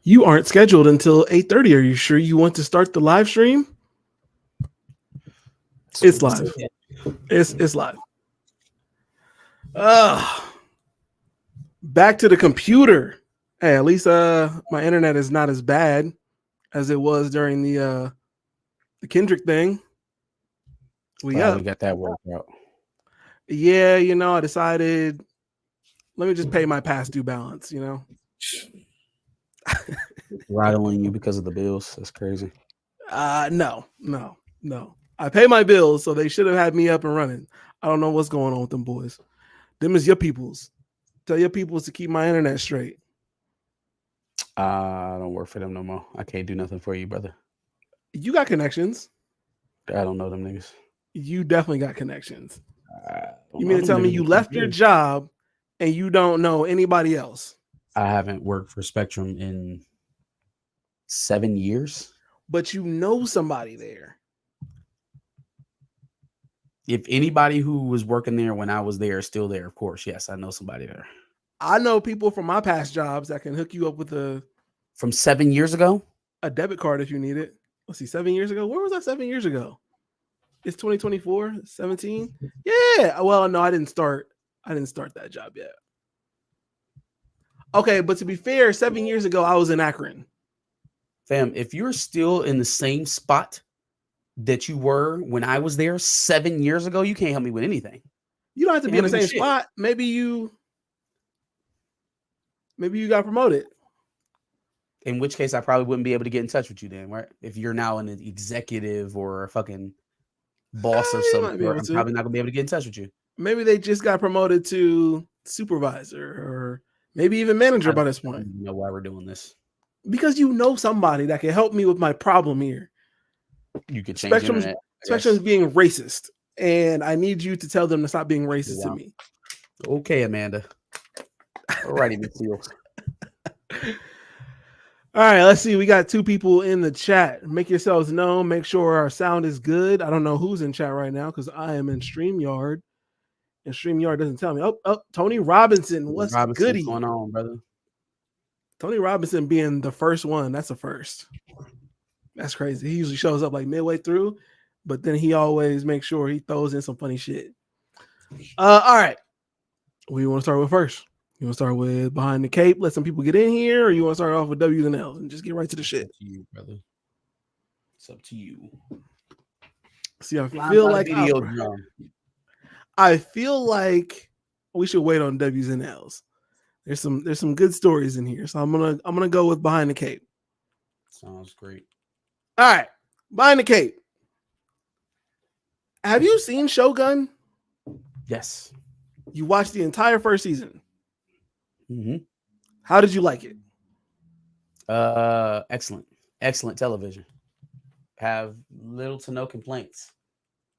You aren't scheduled until 8:30. Are you sure you want to start the live stream? It's live. It's live. Back to the computer. Hey, at least my internet is not as bad as it was during the Kendrick thing. We got that worked out. Yeah, I decided, let me just pay my past due balance, Rattling you because of the bills. That's crazy. No. I pay my bills, so they should have had me up and running. I don't know what's going on with them boys. Them is your peoples. Tell your peoples to keep my internet straight. I don't work for them no more. I can't do nothing for you, brother. You got connections. I don't know them niggas. You definitely got connections. You mean to tell me you left your job and you don't know anybody else? I haven't worked for Spectrum in 7 years. But you know somebody there. If anybody who was working there when I was there is still there, of course, yes, I know somebody there. I know people from my past jobs that can hook you up with from 7 years ago? A debit card if you need it. Let's see, 7 years ago? Where was I 7 years ago? It's 2024, 17? Yeah. Well, no, I didn't start that job yet. Okay, but to be fair, 7 years ago, I was in Akron. Fam, if you're still in the same spot that you were when I was there 7 years ago, you can't help me with anything. You don't have to be in the same spot. Maybe you got promoted. In which case, I probably wouldn't be able to get in touch with you then, right? If you're now an executive or a fucking boss or something, I'm probably not gonna be able to get in touch with you. Maybe they just got promoted to supervisor or maybe even manager by this point. I don't know why we're doing this. Because you know somebody that can help me with my problem here. You could change Spectrum's being racist, and I need you to tell them to stop being racist to me. Okay, Amanda. Alrighty, Miss Seals. All right, let's see. We got 2 people in the chat. Make yourselves known. Make sure our sound is good. I don't know who's in chat right now because I am in StreamYard, and StreamYard doesn't tell me. Oh, Tony Robinson. What's goody? What's going on, brother? Tony Robinson being the first one. That's a first. That's crazy. He usually shows up like midway through, but then he always makes sure he throws in some funny shit. All right. What do you want to start with first? You want to start with Behind the Cape, let some people get in here, or you want to start off with W's and L's and just get right to the shit? It's up to you, brother. It's up to you. See, I feel like we should wait on W's and L's. There's some good stories in here, so I'm gonna go with Behind the Cape. Sounds great. All right, Behind the Cape. Have you seen Shogun? Yes. You watched the entire first season. Mm-hmm. How did you like it? Excellent television. Have little to no complaints.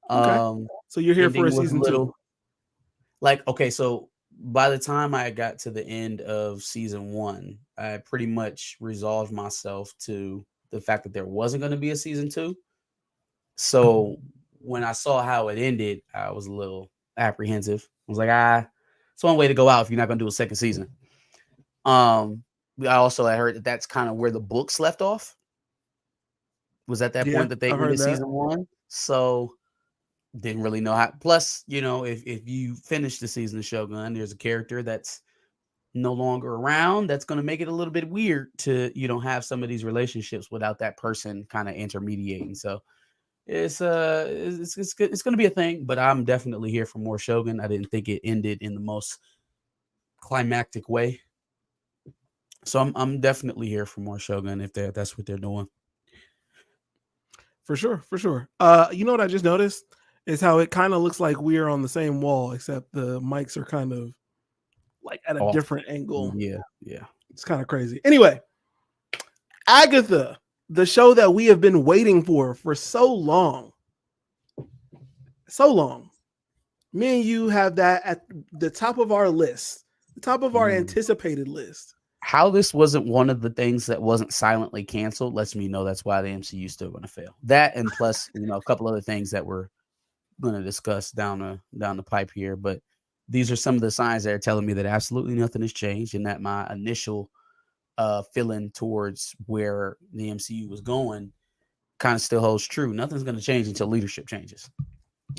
Okay. So you're here for a season 2. So by the time I got to the end of season 1, I pretty much resolved myself to the fact that there wasn't going to be a season 2. So when I saw how it ended, I was a little apprehensive. I was like, it's one way to go out if you're not going to do a second season. I heard that that's kind of where the books left off. Was at that point that they ended season 1. So didn't really know how. Plus, if you finish the season of Shogun, there's a character that's no longer around. That's going to make it a little bit weird to, have some of these relationships without that person kind of intermediating. So it's going to be a thing, but I'm definitely here for more Shogun. I didn't think it ended in the most climactic way. So I'm definitely here for more Shogun if that's what they're doing. For sure. You know what I just noticed is how it kind of looks like we're on the same wall, except the mics are kind of like at a different angle. Yeah. It's kind of crazy. Anyway, Agatha, the show that we have been waiting for so long. Me and you have that at the top of our list, the top of our anticipated list. How this wasn't one of the things that wasn't silently canceled lets me know that's why the MCU is still going to fail. That and plus, a couple other things that we're going to discuss down the pipe here. But these are some of the signs that are telling me that absolutely nothing has changed and that my initial feeling towards where the MCU was going kind of still holds true. Nothing's going to change until leadership changes.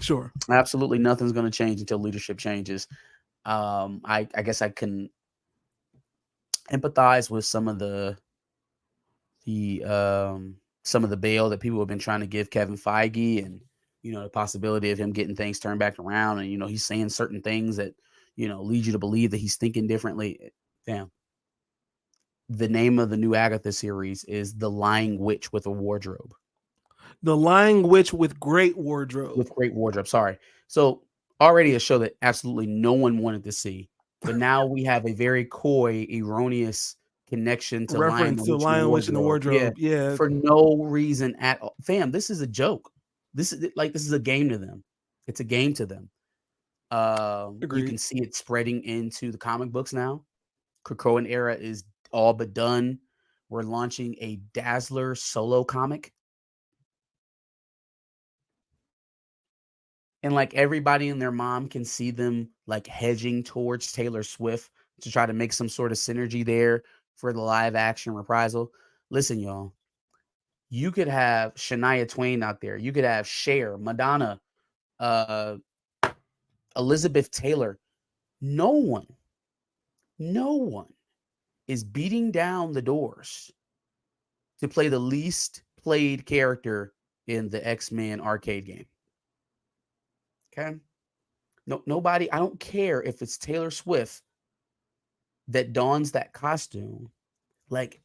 Sure. Absolutely nothing's going to change until leadership changes. I guess I can empathize with some of the bail that people have been trying to give Kevin Feige, and the possibility of him getting things turned back around, and he's saying certain things that lead you to believe that he's thinking differently. Damn. The name of the new Agatha series is The Lying Witch with a Wardrobe. The Lying Witch with Great Wardrobe. With Great Wardrobe, sorry. So already a show that absolutely no one wanted to see, but now we have a very coy, erroneous connection to Reference to Lion Witch in the Wardrobe. Yeah. For no reason at all. Fam, this is a joke. This is a game to them. It's a game to them. You can see it spreading into the comic books now. Krakoan era is all but done. We're launching a Dazzler solo comic. And like everybody and their mom can see them like hedging towards Taylor Swift to try to make some sort of synergy there for the live action reprisal. Listen, y'all, you could have Shania Twain out there. You could have Cher, Madonna, Elizabeth Taylor. No one is beating down the doors to play the least played character in the X-Men arcade game. Okay? No, nobody, I don't care if it's Taylor Swift that dons that costume. Like,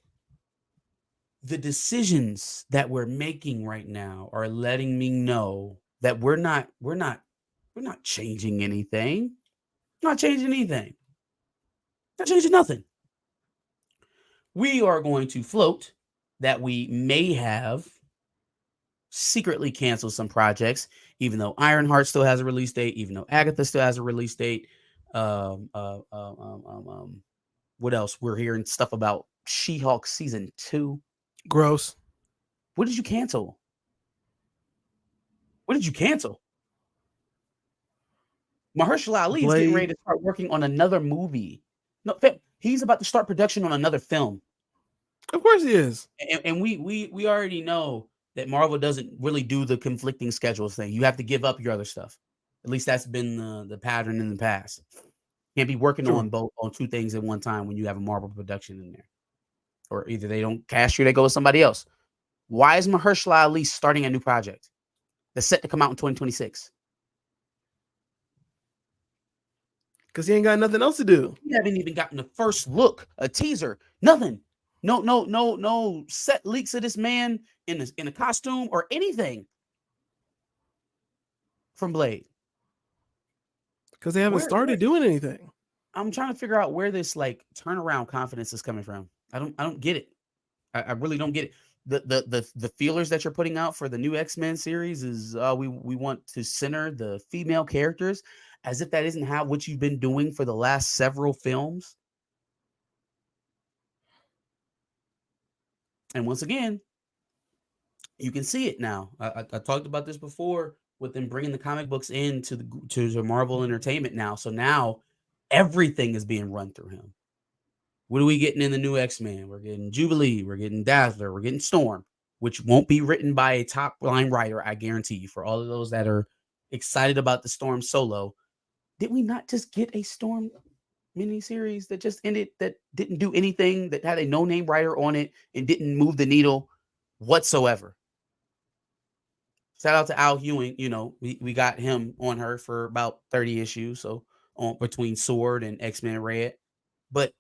the decisions that we're making right now are letting me know that we're not changing anything. Not changing anything. Not changing nothing. We are going to float that we may have secretly canceled some projects, even though Ironheart still has a release date, even though Agatha still has a release date. What else? We're hearing stuff about She-Hulk season 2. Gross. What did you cancel? What did you cancel? Mahershala Ali is getting ready to start working on another movie. No, he's about to start production on another film. Of course he is. And we already know that Marvel doesn't really do the conflicting schedules thing. You have to give up your other stuff. At least that's been the pattern in the past. Can't be working on two things at one time when you have a Marvel production in there. Or either they don't cast you, they go with somebody else. Why is Mahershala Ali starting a new project that's set to come out in 2026? Because he ain't got nothing else to do. You haven't even gotten the first look, a teaser, nothing. No set leaks of this man in a costume or anything from Blade. Because they haven't started doing anything. I'm trying to figure out where this like turnaround confidence is coming from. I don't get it. I really don't get it. The feelers that you're putting out for the new X-Men series is we want to center the female characters, as if that isn't what you've been doing for the last several films. And once again, you can see it now. I talked about this before with them bringing the comic books into the Marvel Entertainment now. So now everything is being run through him. What are we getting in the new X-Men? We're getting Jubilee. We're getting Dazzler. We're getting Storm, which won't be written by a top-line writer, I guarantee you. For all of those that are excited about the Storm solo, did we not just get a Storm miniseries that just ended, that didn't do anything, that had a no-name writer on it and didn't move the needle whatsoever? Shout out to Al Ewing. We got him on her for about 30 issues, so between Sword and X-Men Red. But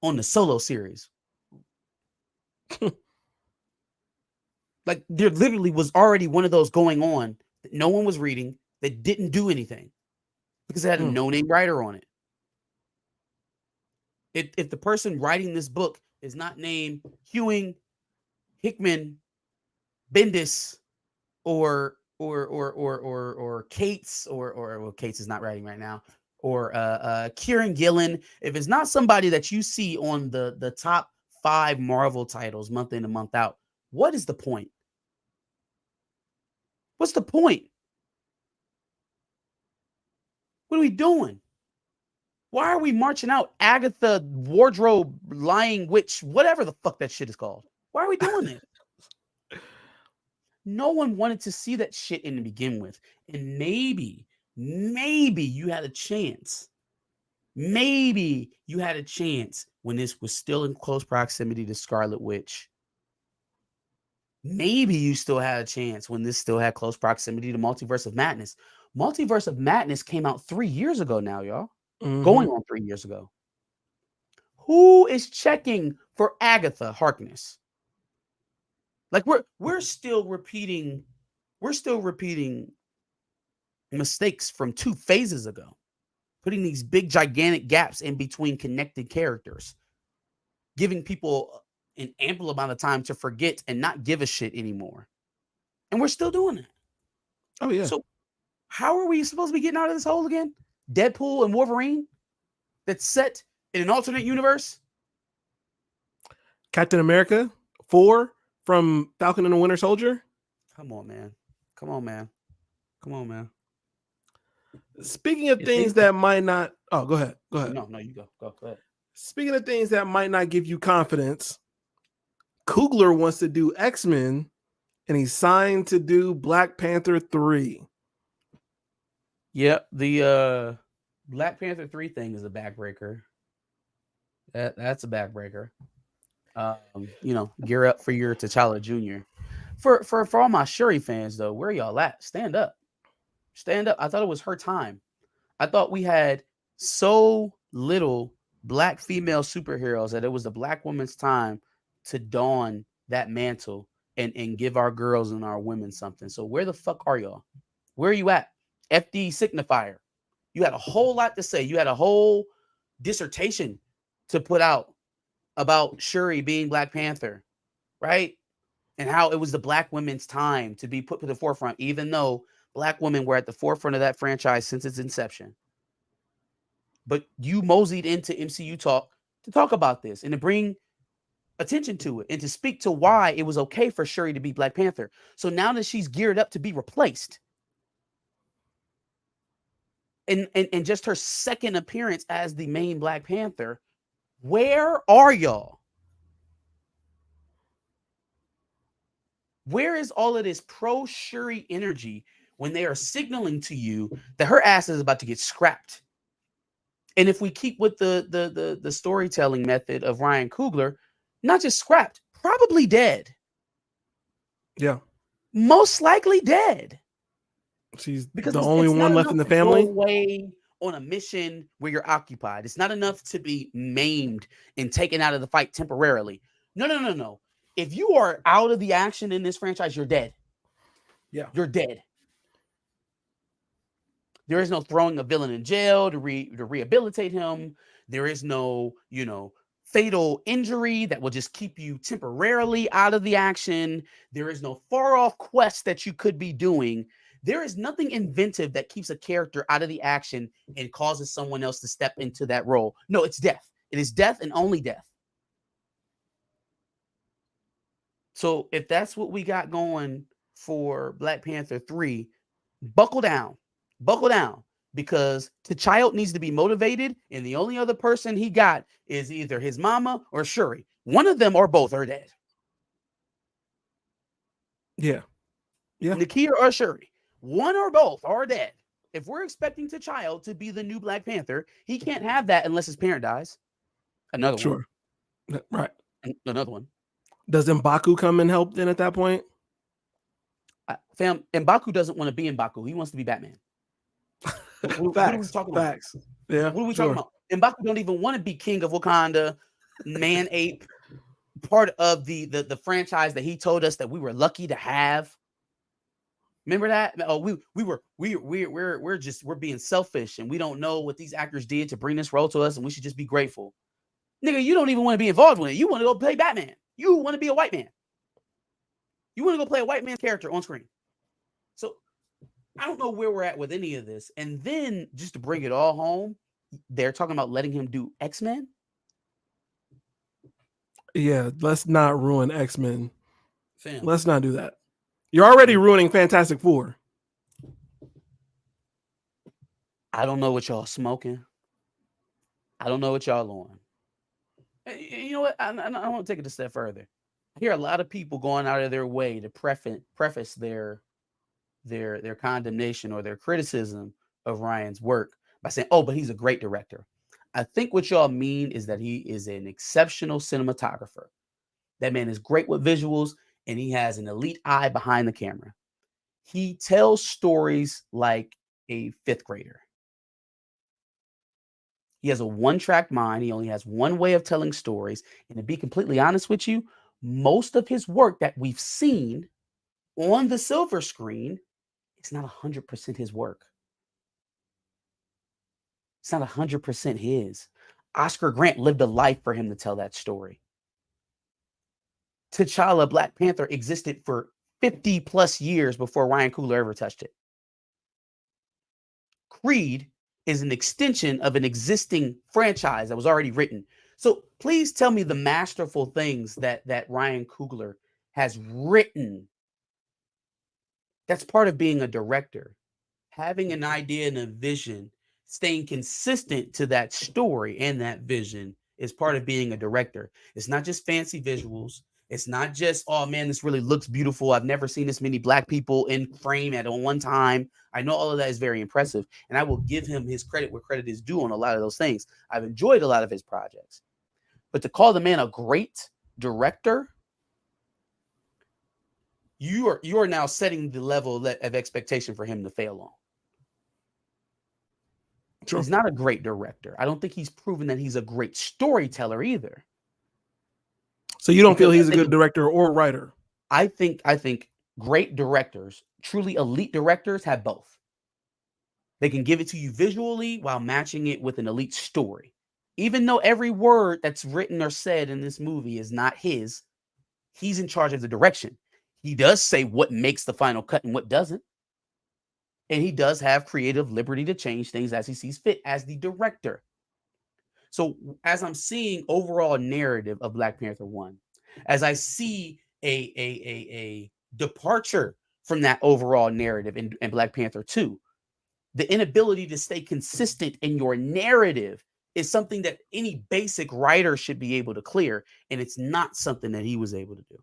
on the solo series, like there literally was already one of those going on that no one was reading, that didn't do anything because it had a no-name writer on it. If the person writing this book is not named Ewing, Hickman, Bendis, or Cates, or Cates is not writing right now, or Kieran Gillen, if it's not somebody that you see on the top 5 Marvel titles month in and month out, what is the point? What's the point? What are we doing? Why are we marching out Agatha wardrobe lying witch, whatever the fuck that shit is called? Why are we doing it? No one wanted to see that shit in the begin with. And maybe you had a chance. Maybe you had a chance when this was still in close proximity to Scarlet Witch. Maybe you still had a chance when this still had close proximity to Multiverse of Madness. Multiverse of Madness came out 3 years ago now, y'all. Going on 3 years ago. Who is checking for Agatha Harkness? Like we're still repeating mistakes from 2 phases ago, putting these big gigantic gaps in between connected characters, giving people an ample amount of time to forget and not give a shit anymore. And we're still doing it. Oh yeah. So how are we supposed to be getting out of this hole again? Deadpool and Wolverine that's set in an alternate universe? Captain America 4 from Falcon and the Winter Soldier. Come on, man. Come on, man. Come on, man. Speaking of things that might not... Oh, go ahead. Go ahead. No, you go. Go ahead. Speaking of things that might not give you confidence, Coogler wants to do X-Men, and he's signed to do Black Panther 3. Yep, the Black Panther 3 thing is a backbreaker. That's a backbreaker. Gear up for your T'Challa Jr. For all my Shuri fans though, where y'all at? Stand up. Stand up. I thought it was her time. I thought we had so little Black female superheroes that it was the Black woman's time to don that mantle and give our girls and our women something. So where the fuck are y'all? Where are you at? FD Signifier. You had a whole lot to say. You had a whole dissertation to put out about Shuri being Black Panther, right? And how it was the Black women's time to be put to the forefront, even though Black women were at the forefront of that franchise since its inception. But you moseyed into MCU talk to talk about this and to bring attention to it and to speak to why it was okay for Shuri to be Black Panther. So now that she's geared up to be replaced, and just her second appearance as the main Black Panther, where are y'all? Where is all of this pro-Shuri energy when they are signaling to you that her ass is about to get scrapped? And if we keep with the storytelling method of Ryan Coogler, not just scrapped, probably dead. Yeah. Most likely dead. She's because the only one left in the family. Go away on a mission where you're occupied. It's not enough to be maimed and taken out of the fight temporarily. No. If you are out of the action in this franchise, you're dead. Yeah. You're dead. There is no throwing a villain in jail to rehabilitate him. There is no, fatal injury that will just keep you temporarily out of the action. There is no far off quest that you could be doing. There is nothing inventive that keeps a character out of the action and causes someone else to step into that role. No, it's death. It is death and only death. So if that's what we got going for Black Panther 3, buckle down, because T'Challa needs to be motivated, and the only other person he got is either his mama or Shuri. One of them or both are dead. Yeah. Nakia or Shuri. One or both are dead. If we're expecting T'Challa to be the new Black Panther, he can't have that unless his parent dies. Another one. Sure. Right. Another one. Does M'Baku come and help then at that point? Fam, M'Baku doesn't want to be M'Baku. He wants to be Batman. What are we talking about? Facts. Yeah. What are we talking about? M'Baku don't even want to be king of Wakanda, man ape, part of the franchise that he told us that we were lucky to have. Remember that? Oh, we're being selfish and we don't know what these actors did to bring this role to us, and we should just be grateful. Nigga, you don't even want to be involved with it. You want to go play Batman. You want to be a white man. You want to go play a white man's character on screen. So I don't know where we're at with any of this. And then just to bring it all home, they're talking about letting him do X-Men. Yeah, let's not ruin X-Men. Fam. Let's not do that. You're already ruining Fantastic Four. I don't know what y'all smoking. I don't know what y'all on. You know what? I want to take it a step further. I hear a lot of people going out of their way to preface their condemnation or their criticism of Ryan's work by saying, "Oh, but he's a great director." I think what y'all mean is that he is an exceptional cinematographer. That man is great with visuals, and he has an elite eye behind the camera. He tells stories like a fifth grader. He has a one-track mind. He only has one way of telling stories. And to be completely honest with you, most of his work that we've seen on the silver screen, it's not 100% his work. It's not 100% his. Oscar Grant lived a life for him to tell that story. T'Challa, Black Panther, existed for 50 plus years before Ryan Coogler ever touched it. Creed is an extension of an existing franchise that was already written. So please tell me the masterful things that Ryan Coogler has written. That's part of being a director. Having an idea and a vision, staying consistent to that story and that vision is part of being a director. It's not just fancy visuals. It's not just, oh man, this really looks beautiful. I've never seen this many Black people in frame at one time. I know all of that is very impressive, and I will give him his credit where credit is due on a lot of those things. I've enjoyed a lot of his projects. But to call the man a great director, you are now setting the level of expectation for him to fail on. Sure. He's not a great director. I don't think he's proven that he's a great storyteller either. So you don't feel he's a good director or writer? I think great directors, truly elite directors, have both. They can give it to you visually while matching it with an elite story. Even though every word that's written or said in this movie is not his, he's in charge of the direction. He does say what makes the final cut and what doesn't. And he does have creative liberty to change things as he sees fit as the director. So as I'm seeing overall narrative of Black Panther 1, as I see a departure from that overall narrative in Black Panther 2, the inability to stay consistent in your narrative is something that any basic writer should be able to clear, and it's not something that he was able to do.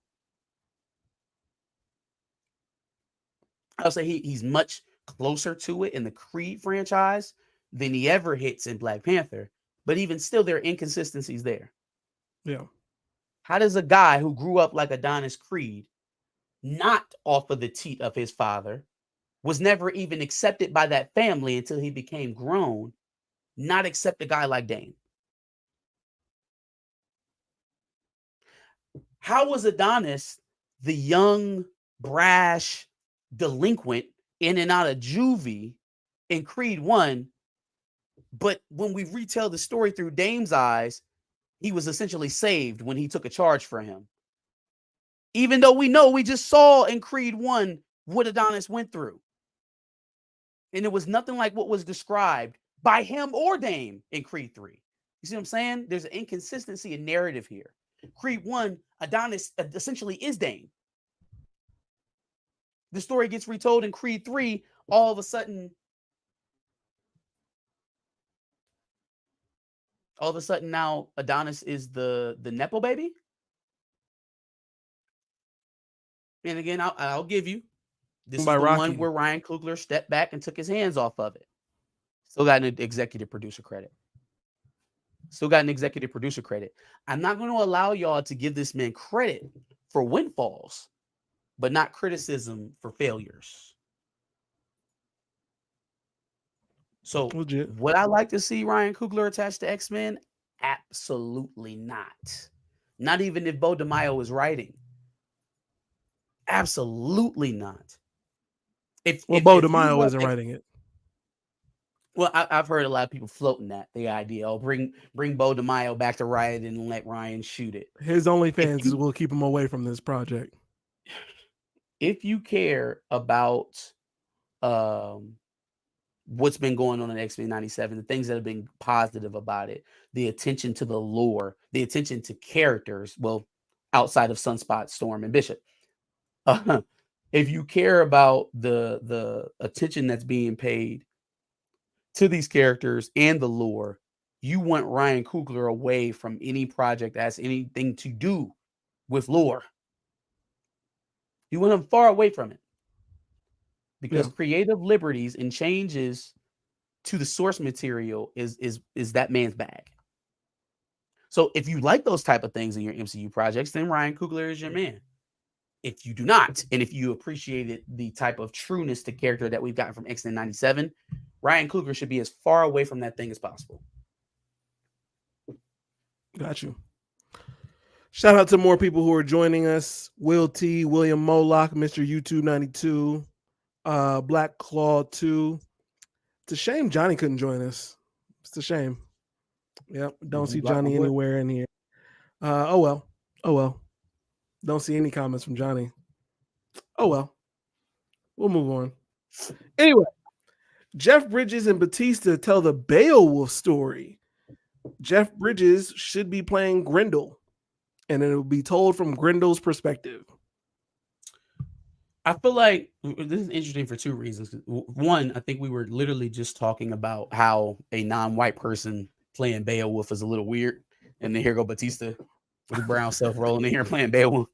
I'll say he's much closer to it in the Creed franchise than he ever hits in Black Panther, but even still, there are inconsistencies there. Yeah. How does a guy who grew up like Adonis Creed, not off of the teat of his father, was never even accepted by that family until he became grown, not accept a guy like Dane? How was Adonis, the young, brash delinquent in and out of juvie in Creed 1, but when we retell the story through Dame's eyes, he was essentially saved when he took a charge for him? Even though we just saw in Creed 1 what Adonis went through. And it was nothing like what was described by him or Dame in Creed 3. You see what I'm saying? There's an inconsistency in narrative here. Creed 1, Adonis essentially is Dame. The story gets retold in Creed 3, all of a sudden now Adonis is the Nepo baby. And again, I'll give you, this is the one where Ryan Coogler stepped back and took his hands off of it. Still got an executive producer credit. I'm not going to allow y'all to give this man credit for windfalls, but not criticism for failures. So would I like to see Ryan Coogler attached to X-Men? Absolutely not. Not even if Bo DeMaio is writing. Absolutely not. Bo DeMaio isn't writing it. Well, I've heard a lot of people floating the idea. Oh, bring Bo DeMaio back to write and let Ryan shoot it. His OnlyFans will keep him away from this project. If you care about what's been going on in X-Men 97, the things that have been positive about it, the attention to the lore, the attention to characters, well, outside of Sunspot, Storm, and Bishop. If you care about the attention that's being paid to these characters and the lore, you want Ryan Coogler away from any project that has anything to do with lore. You want him far away from it. Because creative liberties and changes to the source material is that man's bag. So if you like those type of things in your MCU projects, then Ryan Coogler is your man. If you do not, and if you appreciated the type of trueness to character that we've gotten from X-Men 97, Ryan Coogler should be as far away from that thing as possible. Got you. Shout out to more people who are joining us. Will T, William Moloch, Mr. U292, Black Claw 2. It's a shame Johnny couldn't join us. It's a shame. Yep. Don't see Johnny anywhere in here. Oh well. Don't see any comments from Johnny. Oh well. We'll move on. Anyway, Jeff Bridges and Batista tell the Beowulf story. Jeff Bridges should be playing Grendel, and it will be told from Grendel's perspective. I feel like this is interesting for two reasons. One, I think we were literally just talking about how a non-white person playing Beowulf is a little weird, and then here go Batista with his brown self rolling in here playing Beowulf.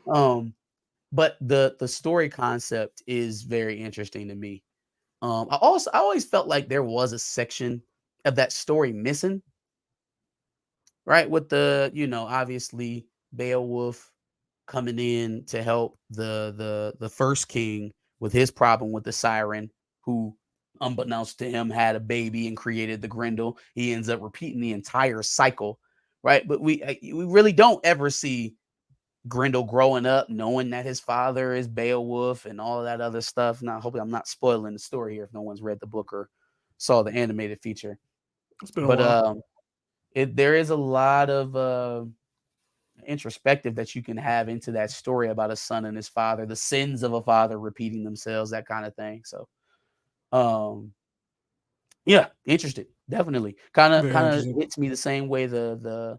But the story concept is very interesting to me. I always felt like there was a section of that story missing, right? With the, obviously Beowulf coming in to help the first king with his problem with the siren, who, unbeknownst to him, had a baby and created the Grendel. He ends up repeating the entire cycle, right? But we really don't ever see Grendel growing up, knowing that his father is Beowulf and all that other stuff. Now, hopefully, I'm not spoiling the story here if no one's read the book or saw the animated feature. It's been a while. There is a lot of introspective that you can have into that story about a son and his father, the sins of a father repeating themselves, that kind of thing. So, yeah, interested, definitely. Kind of hits me the same way the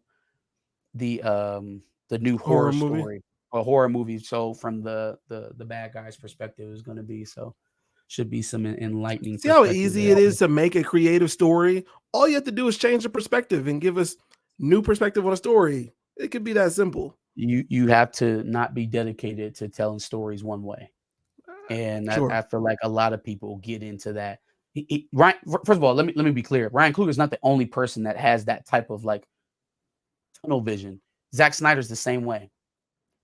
new horror story, a horror movie. So from the bad guy's perspective is going to be, so should be some enlightening. See how easy it is to make a creative story. All you have to do is change the perspective and give us new perspective on a story. It could be that simple. You have to not be dedicated to telling stories one way, and sure. I feel like a lot of people get into that. Ryan, first of all, let me be clear. Ryan Coogler is not the only person that has that type of like tunnel vision. Zack Snyder's the same way.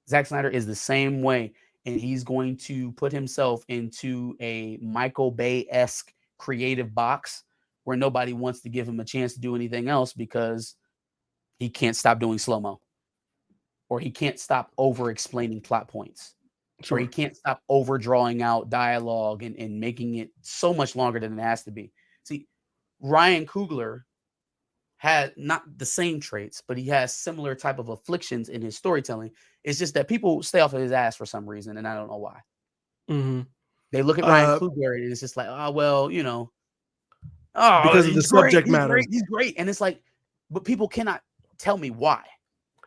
Zack Snyder is the same way, and he's going to put himself into a Michael Bay-esque creative box where nobody wants to give him a chance to do anything else because he can't stop doing slow-mo, or he can't stop over-explaining plot points, or he can't stop over-drawing out dialogue and making it so much longer than it has to be. See, Ryan Coogler had not the same traits, but he has similar type of afflictions in his storytelling. It's just that people stay off of his ass for some reason, and I don't know why. Mm-hmm. They look at Ryan Coogler and it's just like, oh, well, because of the subject matter. He's great. And it's like, but people cannot tell me why.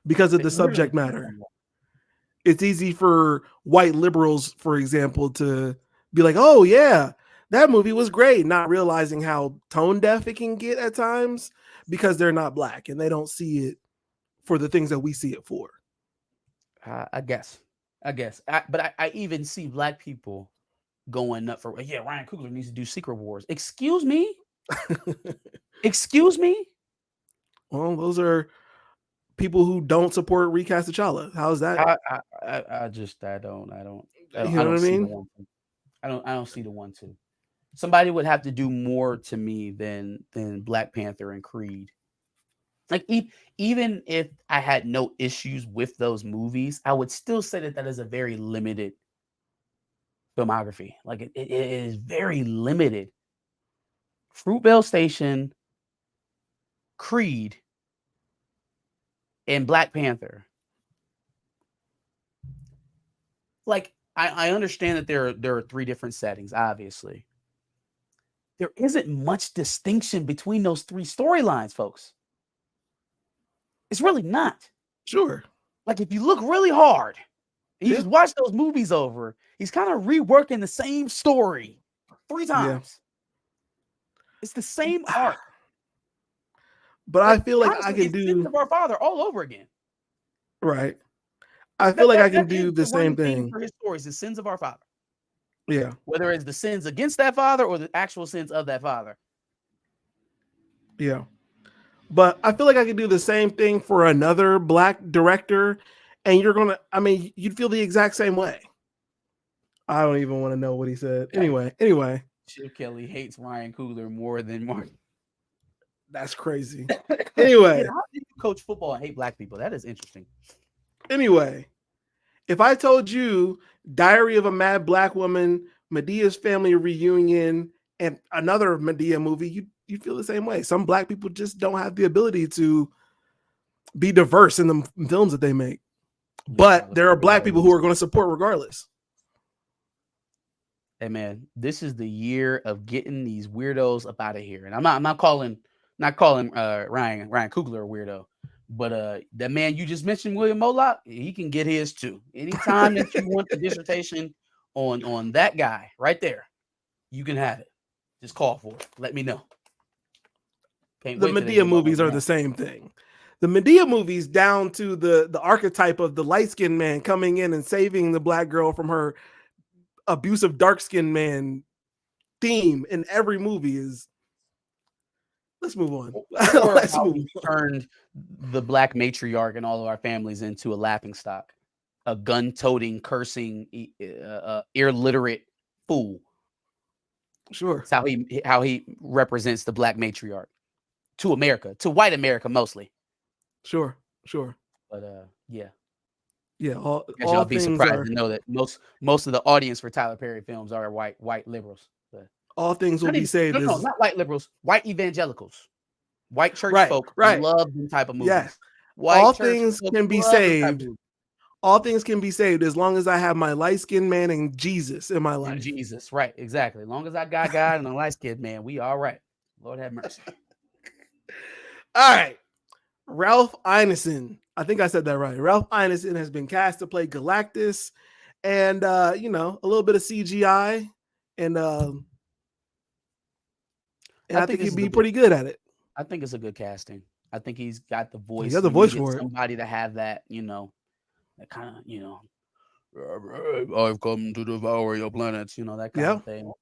Because of the subject matter. It's easy for white liberals, for example, to be like, oh, yeah, that movie was great, not realizing how tone deaf it can get at times because they're not black and they don't see it for the things that we see it for. I guess. But I even see black people going up for, Ryan Coogler needs to do Secret Wars. Excuse me? Excuse me? Well, those are people who don't support recast T'Challa. How's that? I don't you know what I mean? I don't see the 1-2. Somebody would have to do more to me than Black Panther and Creed. Like, even if I had no issues with those movies, I would still say that is a very limited filmography. Like, it is very limited. Fruitvale Station, Creed, and Black Panther. Like, I understand that there are 3 different settings, obviously. There isn't much distinction between those 3 storylines, folks. It's really not. Sure. Like, if you look really hard, and you just watch those movies over, he's kind of reworking the same story 3 times. Yeah. It's the same arc. But I feel like I honestly, can it's Sins do of Our Father all over again. right. I feel like I can That is do the the same running theme thing. for his stories, the sins of our father. Yeah. Whether it's the sins against that father or the actual sins of that father. Yeah. But I feel like I could do the same thing for another black director, and you'd feel the exact same way. I don't even want to know what he said. Anyway, Chip Kelly hates Ryan Coogler more than Mark. that's crazy. Yeah, Anyway, how do you coach football and hate black people? That is interesting. anyway, if I told you Diary of a Mad Black Woman, Medea's Family Reunion, and another Medea movie, you'd feel the same way. Some black people just don't have the ability to be diverse in the films that they make. But there are black people who are going to support regardless. Hey man, this is the year of getting these weirdos up out of here. And I'm not calling Ryan Coogler a weirdo, but that man you just mentioned, William Moloch, he can get his too. Anytime that you want the dissertation on that guy right there, you can have it. Just call for it. Let me know. The Medea movies are the same thing. The Medea movies, down to the archetype of the light-skinned man coming in and saving the black girl from her abusive dark-skinned man theme in every movie is. Let's move on. Let's move on. Turned the black matriarch and all of our families into a laughingstock, a gun-toting, cursing, illiterate fool. Sure. That's how he represents the black matriarch to America, to white America mostly. Sure. But yeah. All y'all be surprised to know that most of the audience for Tyler Perry films are white liberals. But all things will be saved. No, not white liberals, white evangelicals, white church folk. Right. Love them type of movies. Yes. White all things can be saved. All things can be saved as long as I have my light-skinned man and Jesus in my life. And Jesus, right? Exactly. As long as I got God and a light-skinned man, we all right. Lord have mercy. All right. Ralph Ineson. I think I said that right. Ralph Ineson has been cast to play Galactus, and a little bit of CGI, and I think he'd be pretty good at it. I think it's a good casting. I think he's got the voice. He got the voice for it. Somebody to have that, that kind of, I've come to devour your planets, that kind of thing.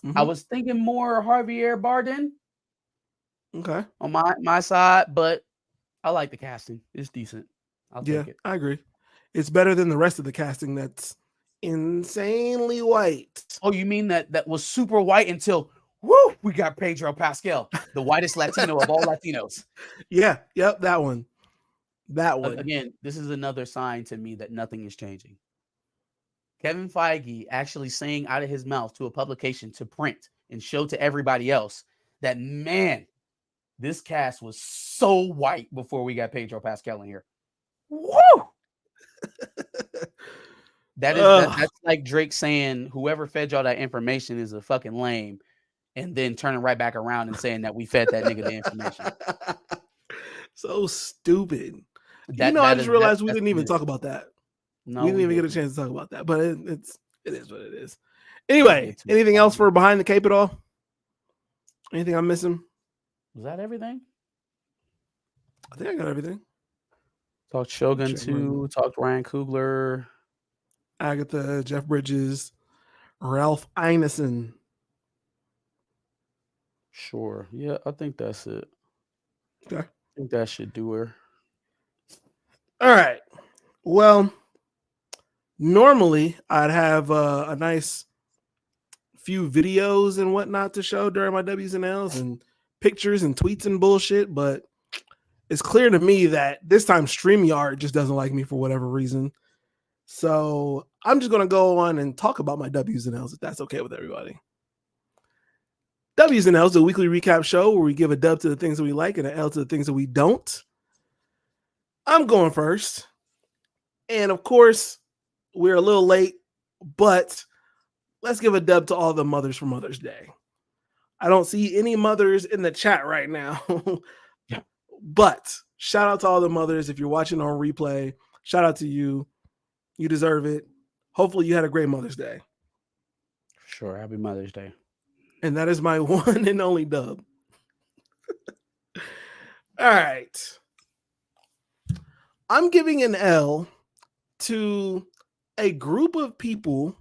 Mm-hmm. I was thinking more Javier Bardem. Okay. On my side, but I like the casting. It's decent. I'll take it. I agree. It's better than the rest of the casting that's insanely white. Oh, you mean that was super white until we got Pedro Pascal, the whitest Latino of all Latinos. Yeah, yep, that one. Again, this is another sign to me that nothing is changing. Kevin Feige actually saying out of his mouth to a publication to print and show to everybody else that, man, this cast was so white before we got Pedro Pascal in here. Woo! That's like Drake saying whoever fed y'all that information is a fucking lame, and then turning right back around and saying that we fed that nigga the information. So stupid. I just realized we didn't even talk about that. No, we didn't even get a chance to talk about that, but it is what it is. Anyway, anything else for Behind the Cape at all? Anything I'm missing? Was that everything? I think I got everything. Talked Shogun 2, talked Ryan Coogler, Agatha, Jeff Bridges, Ralph Ineson. Sure. Yeah, I think that's it. Okay. I think that should do her. All right. Well, normally I'd have a nice few videos and whatnot to show during my W's and L's and pictures and tweets and bullshit, but it's clear to me that this time StreamYard just doesn't like me for whatever reason. So I'm just going to go on and talk about my W's and L's if that's okay with everybody. W's and L's, a weekly recap show where we give a dub to the things that we like and an L to the things that we don't. I'm going first. And of course, we're a little late, but let's give a dub to all the mothers for Mother's Day. I don't see any mothers in the chat right now. But shout out to all the mothers. If you're watching on replay, shout out to you. You deserve it. Hopefully you had a great Mother's Day. Sure. Happy Mother's Day. And that is my one and only dub. All right. I'm giving an L to a group of people.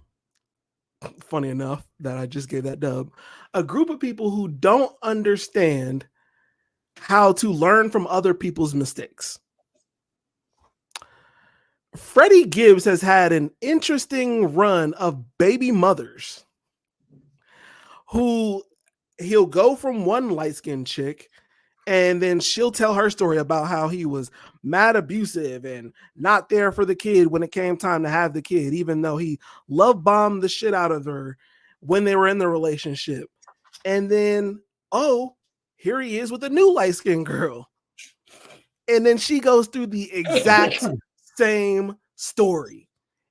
Funny enough that I just gave that dub. A group of people who don't understand how to learn from other people's mistakes. Freddie Gibbs has had an interesting run of baby mothers who he'll go from one light-skinned chick and then she'll tell her story about how he was mad abusive and not there for the kid when it came time to have the kid, even though he love bombed the shit out of her when they were in the relationship. And then, oh, here he is with a new light-skinned girl. And then she goes through the exact same story.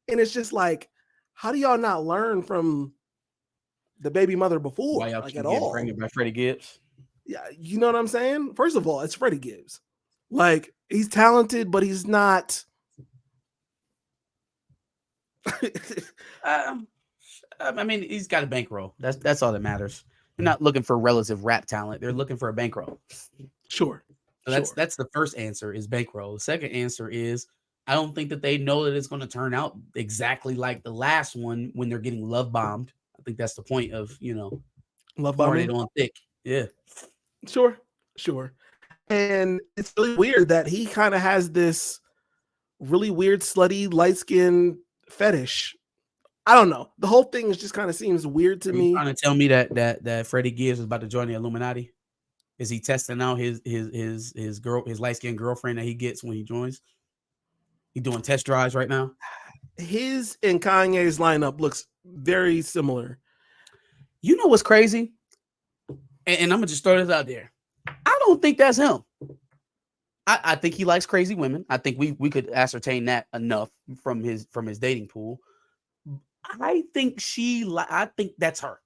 And it's just like, how do y'all not learn from the baby mother before? Why y'all like keep at getting all? pregnant by Freddie Gibbs? Yeah, you know what I'm saying? First of all, it's Freddie Gibbs. Like, he's talented, but he's not. I mean, he's got a bankroll. That's all that matters. They're not looking for relative rap talent. They're looking for a bankroll. Sure. So that's the first answer is bankroll. The second answer is I don't think that they know that it's going to turn out exactly like the last one when they're getting love bombed. I think that's the point of, Love pouring bombing. it on thick. Yeah. Sure. And it's really weird that he kind of has this really weird, slutty, light skin fetish. I don't know. The whole thing just kind of seems weird to Are you me. trying to tell me that Freddie Gibbs is about to join the Illuminati? Is he testing out his light skinned girlfriend that he gets when he joins? He doing test drives right now. His and Kanye's lineup looks very similar. You know what's crazy? And I'm gonna just throw this out there. I don't think that's him. I think he likes crazy women. I think we could ascertain that enough from his dating pool. I think that's her.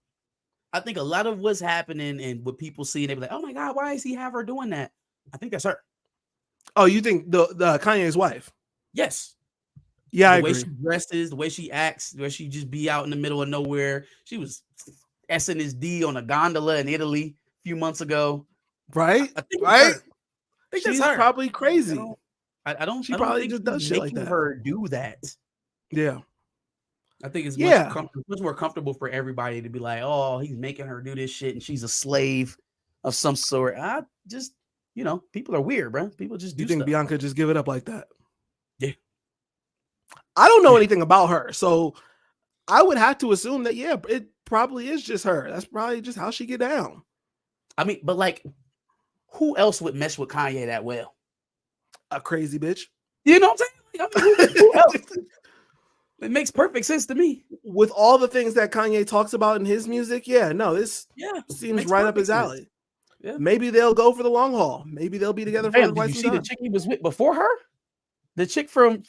I think a lot of what's happening and what people see, they be like, "Oh my God, why does he have her doing that?" I think that's her. Oh, you think the Kanye's wife? Yes. Yeah, I The way agree. she dresses, the way she acts, where she just be out in the middle of nowhere. She was SNSD on a gondola in Italy a few months ago. Right? I think Right? that's her. I think She's that's her. probably crazy. I don't She probably think just he's does shit like making that. her do that. Yeah. I think it's Yeah. much more comfortable for everybody to be like, oh, he's making her do this shit and she's a slave of some sort. I just, people are weird, bro. People just do You think stuff. Bianca just give it up like that? Yeah. I don't know anything about her, so I would have to assume that, yeah, it probably is just her. That's probably just how she get down. I mean, but like, who else would mess with Kanye that well? A crazy bitch. You know what I'm saying? I mean, who else? It makes perfect sense to me. With all the things that Kanye talks about in his music, yeah, no, this seems right up his alley. Sense. Yeah. Maybe they'll go for the long haul. Maybe they'll be together for quite some time. Did you see the chick he was with before her? The chick from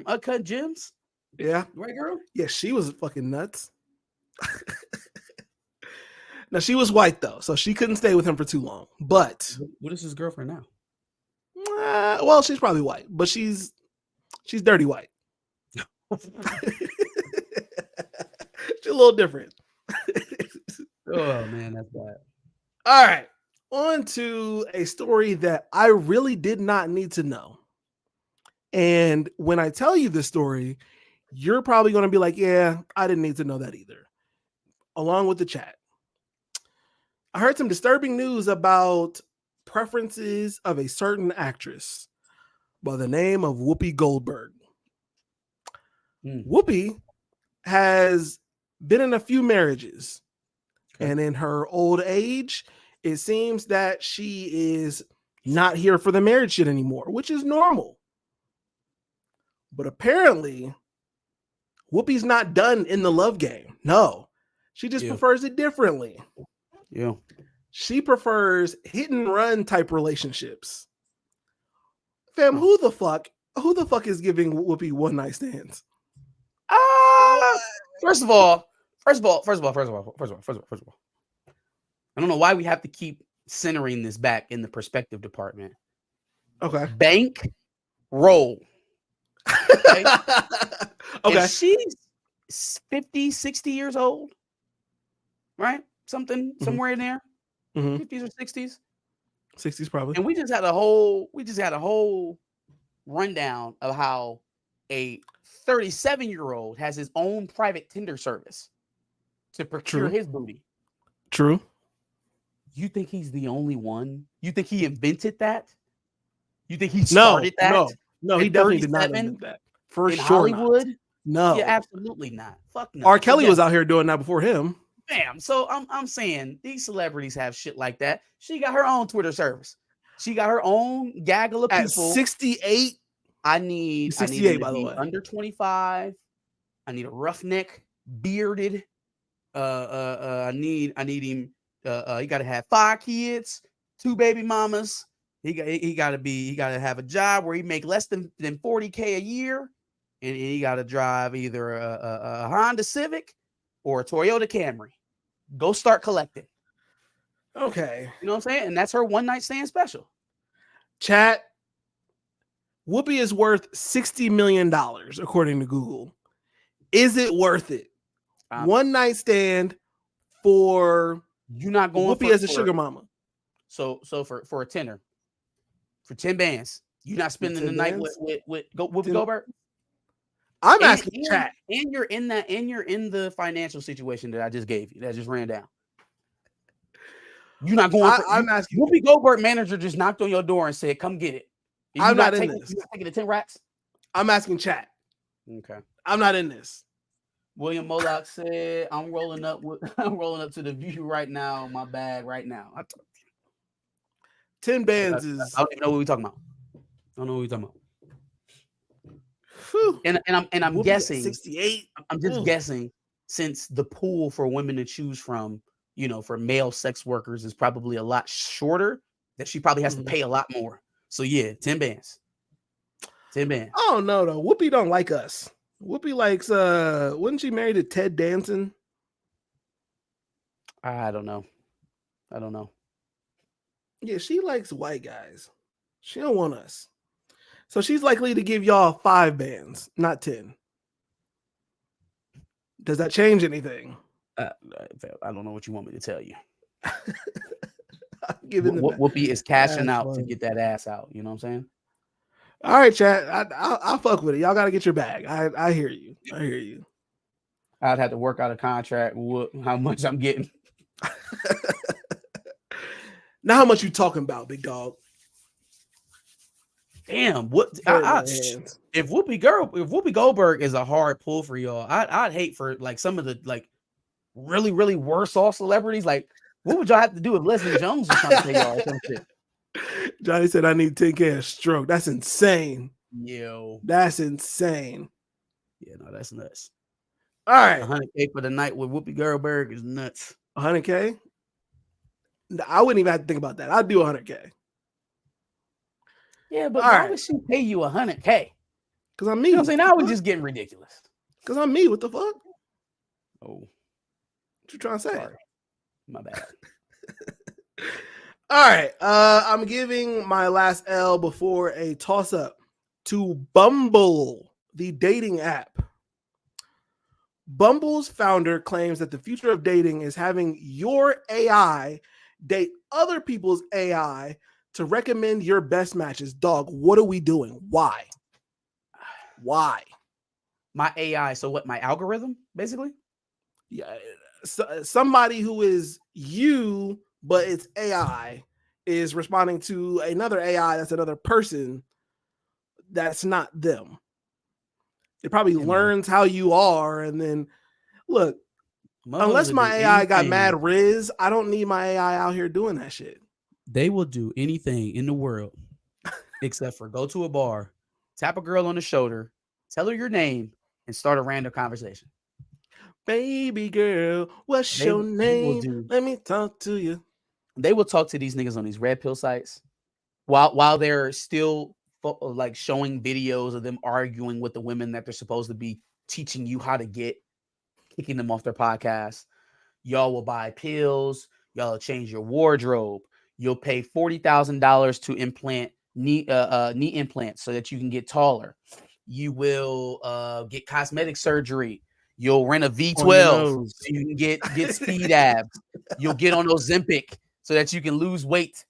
Uncut Gems? Yeah. Right, girl? Yeah, she was fucking nuts. Now, she was white, though, so she couldn't stay with him for too long. But what is his girlfriend now? Well, she's probably white, but she's dirty white. She's a little different. Oh, man, that's bad. All right. On to a story that I really did not need to know. And when I tell you this story, you're probably going to be like, yeah, I didn't need to know that either. Along with the chat. I heard some disturbing news about preferences of a certain actress by the name of Whoopi Goldberg. Whoopi has been in a few marriages. Okay. And in her old age, it seems that she is not here for the marriage shit anymore, which is normal. But apparently, Whoopi's not done in the love game. No, she just prefers it differently. Yeah. She prefers hit and run type relationships. Fam, who the fuck is giving Whoopi one night stands? First of all. I don't know why we have to keep centering this back in the perspective department. Okay. Bank roll. Okay. Okay. If she's 50, 60 years old, right? Somewhere in there, 50s or 60s. 60s probably. And we just had a whole rundown of how a 37-year-old has his own private Tinder service to procure his booty. True. You think he's the only one? You think he invented that? You think he started that? No, he definitely did not invent that. For in sure Hollywood? not. No. Yeah, absolutely not. Fuck no. R. Kelly was out here doing that before him. Bam. So I'm saying these celebrities have shit like that. She got her own Twitter service. She got her own gaggle of At people. 68. I need 68, by the way. Under 25. I need a roughneck, bearded. I need him. He got to have 5 kids, 2 baby mamas. He got to have a job where he make less than $40K a year, and he got to drive either a Honda Civic or a Toyota Camry. Go start collecting. Okay, you know what I'm saying, and that's her one night stand special. Chat. Whoopi is worth $60 million according to Google. Is it worth it? One night stand for you not going Whoopi as a sugar mama. So for a tenner, for 10 bands, you not spending the night with Whoopi Goldberg? I'm asking chat. And you're in the financial situation that I just gave you, that just ran down. You're not going. I'm asking. Whoopi Goldberg manager just knocked on your door and said, "Come get it." I'm not in this. You not taking the 10 racks? I'm asking chat. Okay. I'm not in this. William Moloch said, I'm rolling up to the View right now, my bag right now. 10 bands is I don't even know what we're talking about. I don't know what we're talking about. Whew. And I'm guessing 68. I'm just guessing, since the pool for women to choose from, for male sex workers is probably a lot shorter, that she probably has to pay a lot more. So yeah, 10 bands. 10 bands. I don't know though. Whoopi don't like us. Whoopi likes wasn't she married to Ted Danson? I don't know. Yeah, she likes white guys. She don't want us. So she's likely to give y'all 5 bands, not 10. Does that change anything? I don't know what you want me to tell you. Whoopi is cashing out to get that ass out. You know what I'm saying? All right, chat. I'll fuck with it. Y'all got to get your bag. I hear you. I'd have to work out a contract with how much I'm getting. Now, how much you talking about, big dog? Damn, if Whoopi Goldberg is a hard pull for y'all, I'd hate for like some of the like really, really worse off celebrities. Like, what would y'all have to do if Leslie Jones was trying to pay y'all or some shit? Johnny said, I need 10K a stroke. That's insane. Yo. That's insane. Yeah, no, that's nuts. All right. 100K for the night with Whoopi Goldberg is nuts. 100K? I wouldn't even have to think about that. I'd do 100K. Yeah, but why would she pay you 100K? Because I'm me. You know what I'm saying? Now we're just getting ridiculous. Because I'm me. What the fuck? Oh. What you trying to say? Sorry. My bad. All right. I'm giving my last L before a toss-up to Bumble, the dating app. Bumble's founder claims that the future of dating is having your AI date other people's AI to recommend your best matches. Dog, what are we doing? Why? My AI, so what, my algorithm, basically? Yeah. Somebody who is you, but it's AI, is responding to another AI that's another person that's not them. It probably learns how you are, and then look, unless my AI got mad Riz, I don't need my AI out here doing that shit. They will do anything in the world except for go to a bar, tap a girl on the shoulder, tell her your name, and start a random conversation. Baby girl, what's your name? Let me talk to you. They will talk to these niggas on these red pill sites while they're still like showing videos of them arguing with the women that they're supposed to be teaching you how to get, kicking them off their podcast. Y'all will buy pills. Y'all will change your wardrobe. You'll pay $40,000 to implant knee implants so that you can get taller. You will get cosmetic surgery. You'll rent a V12 so you can get speed abs. You'll get on Ozempic so that you can lose weight.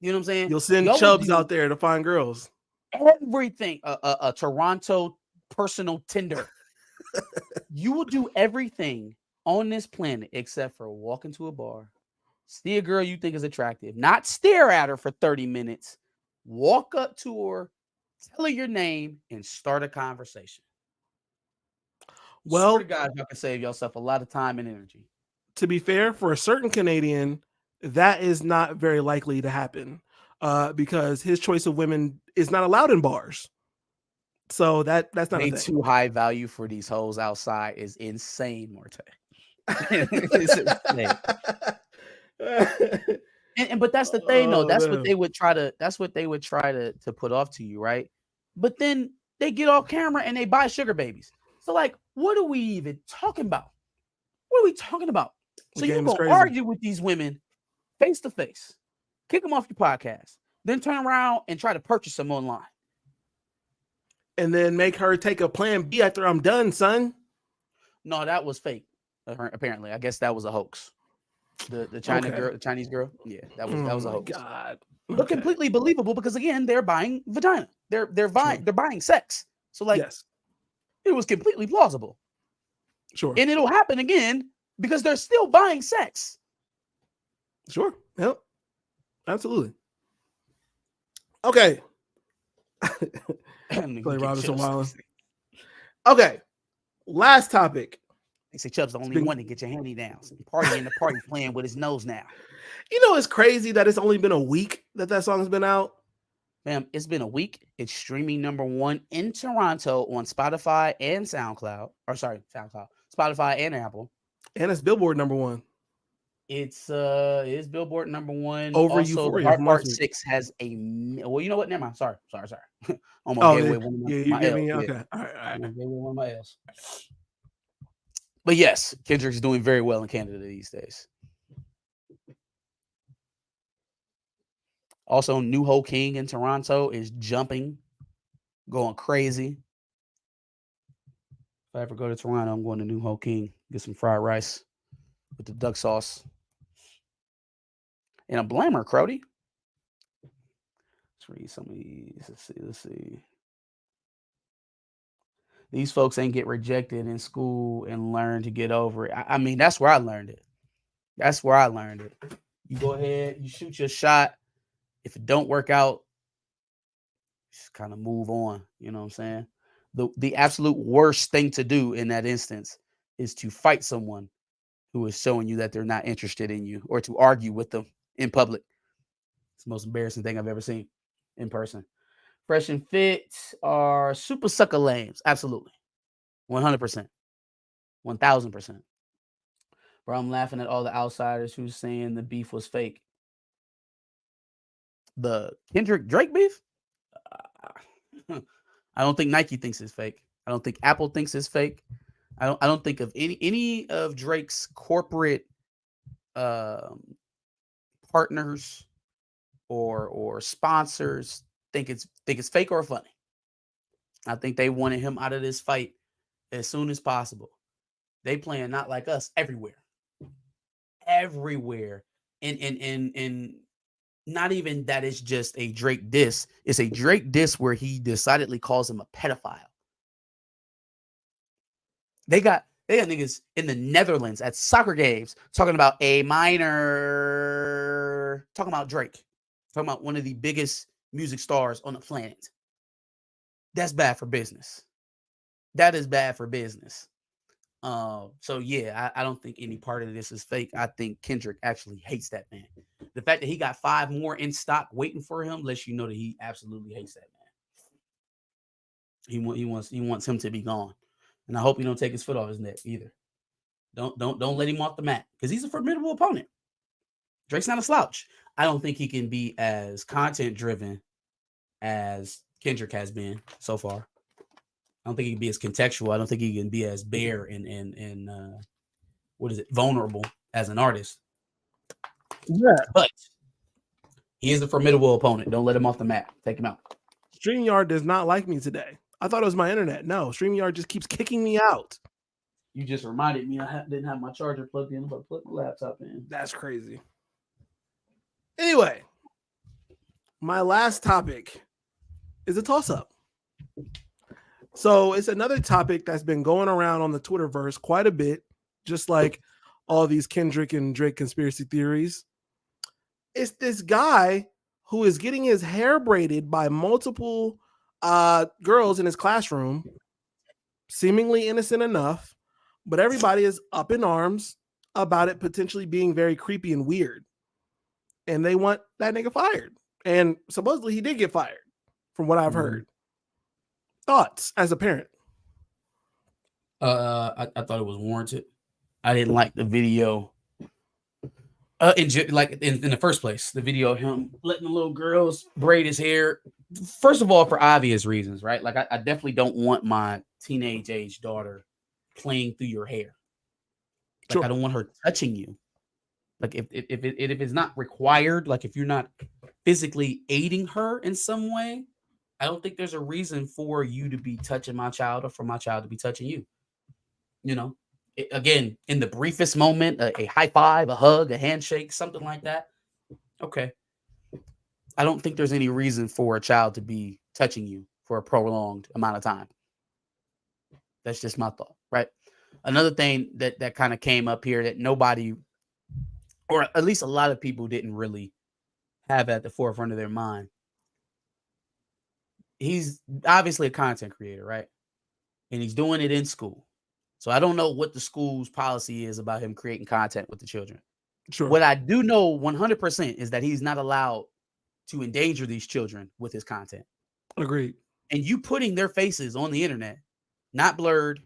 You know what I'm saying? You'll send Y'all will chubs do out there to find girls. everything. A Toronto personal Tinder. You will do everything on this planet except for walk into a bar, see a girl you think is attractive, not stare at her for 30 minutes, walk up to her, tell her your name, and start a conversation. Swear to Well, God, y'all can save yourself a lot of time and energy. to be fair, for a certain Canadian, that is not very likely to happen because his choice of women is not allowed in bars. So that's not They a thing. too high value for these hoes outside is insane, Morte. It's insane. But that's the thing though. That's what they would try to put off to you, right? But then they get off camera and they buy sugar babies. So like, what are we even talking about? What are we talking about? So you're gonna argue with these women face to face, kick them off your podcast, then turn around and try to purchase them online. And then make her take a plan B after I'm done, son. No, that was fake. Apparently, I guess that was a hoax. The Chinese girl. Yeah, that was a hoax. God. But completely believable because again, they're buying vagina. They're buying sex. So like, yes, it was completely plausible. Sure. And it'll happen again because they're still buying sex. Sure. Yep. Absolutely. Okay. Clay Robinson Wallace. Okay. Last topic. They say Chubb's the only one to get your handy downs. Party in the party playing with his nose now. You know, it's crazy that it's only been a week that song's been out. Ma'am, it's been a week. It's streaming #1 in Toronto on Spotify and SoundCloud. SoundCloud, Spotify and Apple. And it's Billboard #1. It's Billboard #1. Over also, Euphoria. Hard Part 6 has a well, you know what? Never mind. Sorry. Almost gave away one of my L's. Okay. All right. Gave away one of my L's. But yes, Kendrick's doing very well in Canada these days. Also, New Ho King in Toronto is jumping, going crazy. If I ever go to Toronto, I'm going to New Ho King, get some fried rice with the duck sauce. And a blamer, Crody. Let's read some of these. Let's see. These folks ain't get rejected in school and learn to get over it. I mean, that's where I learned it. You go ahead, you shoot your shot. If it don't work out, just kind of move on. You know what I'm saying? The absolute worst thing to do in that instance is to fight someone who is showing you that they're not interested in you or to argue with them in public. It's the most embarrassing thing I've ever seen in person. Fresh and Fit are super sucker lames. Absolutely. 100%. 1,000%. Bro, I'm laughing at all the outsiders who's saying the beef was fake. The Kendrick Drake beef? I don't think Nike thinks it's fake. I don't think Apple thinks it's fake. I don't think of any of Drake's corporate partners or sponsors think it's fake or funny. I think they wanted him out of this fight as soon as possible. They playing not like us everywhere. And not even that it's just a Drake diss. It's a Drake diss where he decidedly calls him a pedophile. They got niggas in the Netherlands at soccer games talking about a minor, talking about Drake, talking about one of the biggest music stars on the planet. That's bad for business. That is bad for business. So yeah, I don't think any part of this is fake. I think Kendrick actually hates that man. The fact that he got 5 more in stock waiting for him lets you know that he absolutely hates that man. He wants him to be gone. And I hope he don't take his foot off his neck either. Don't let him off the mat because he's a formidable opponent. Drake's not a slouch. I don't think he can be as content driven as Kendrick has been so far. I don't think he can be as contextual. I don't think he can be as bare and vulnerable as an artist. Yeah. But he is a formidable opponent. Don't let him off the mat. Take him out. StreamYard does not like me today. I thought it was my internet. No, StreamYard just keeps kicking me out. You just reminded me I didn't have my charger plugged in, but plug the laptop in. That's crazy. Anyway, My last topic is a toss-up. So it's another topic that's been going around on the Twitterverse quite a bit, just like all these Kendrick and Drake conspiracy theories. It's this guy who is getting his hair braided by multiple girls in his classroom, seemingly innocent enough, but everybody is up in arms about it potentially being very creepy and weird. And they want that nigga fired. And supposedly he did get fired, from what I've heard. Thoughts as a parent? I thought it was warranted. I didn't like the video. In the first place, the video of him letting the little girls braid his hair. First of all, for obvious reasons, right? Like I definitely don't want my teenage age daughter playing through your hair. Like Sure. I don't want her touching you. Like if it's not required, like if you're not physically aiding her in some way, I don't think there's a reason for you to be touching my child or for my child to be touching you. You know, again, in the briefest moment, a high five, a hug, a handshake, something like that. Okay. I don't think there's any reason for a child to be touching you for a prolonged amount of time. That's just my thought, right? Another thing that kind of came up here that nobody, or at least a lot of people, didn't really have at the forefront of their mind. He's obviously a content creator, right? And he's doing it in school. So I don't know what the school's policy is about him creating content with the children. Sure. What I do know 100% is that he's not allowed to endanger these children with his content. Agreed. And you putting their faces on the internet, not blurred.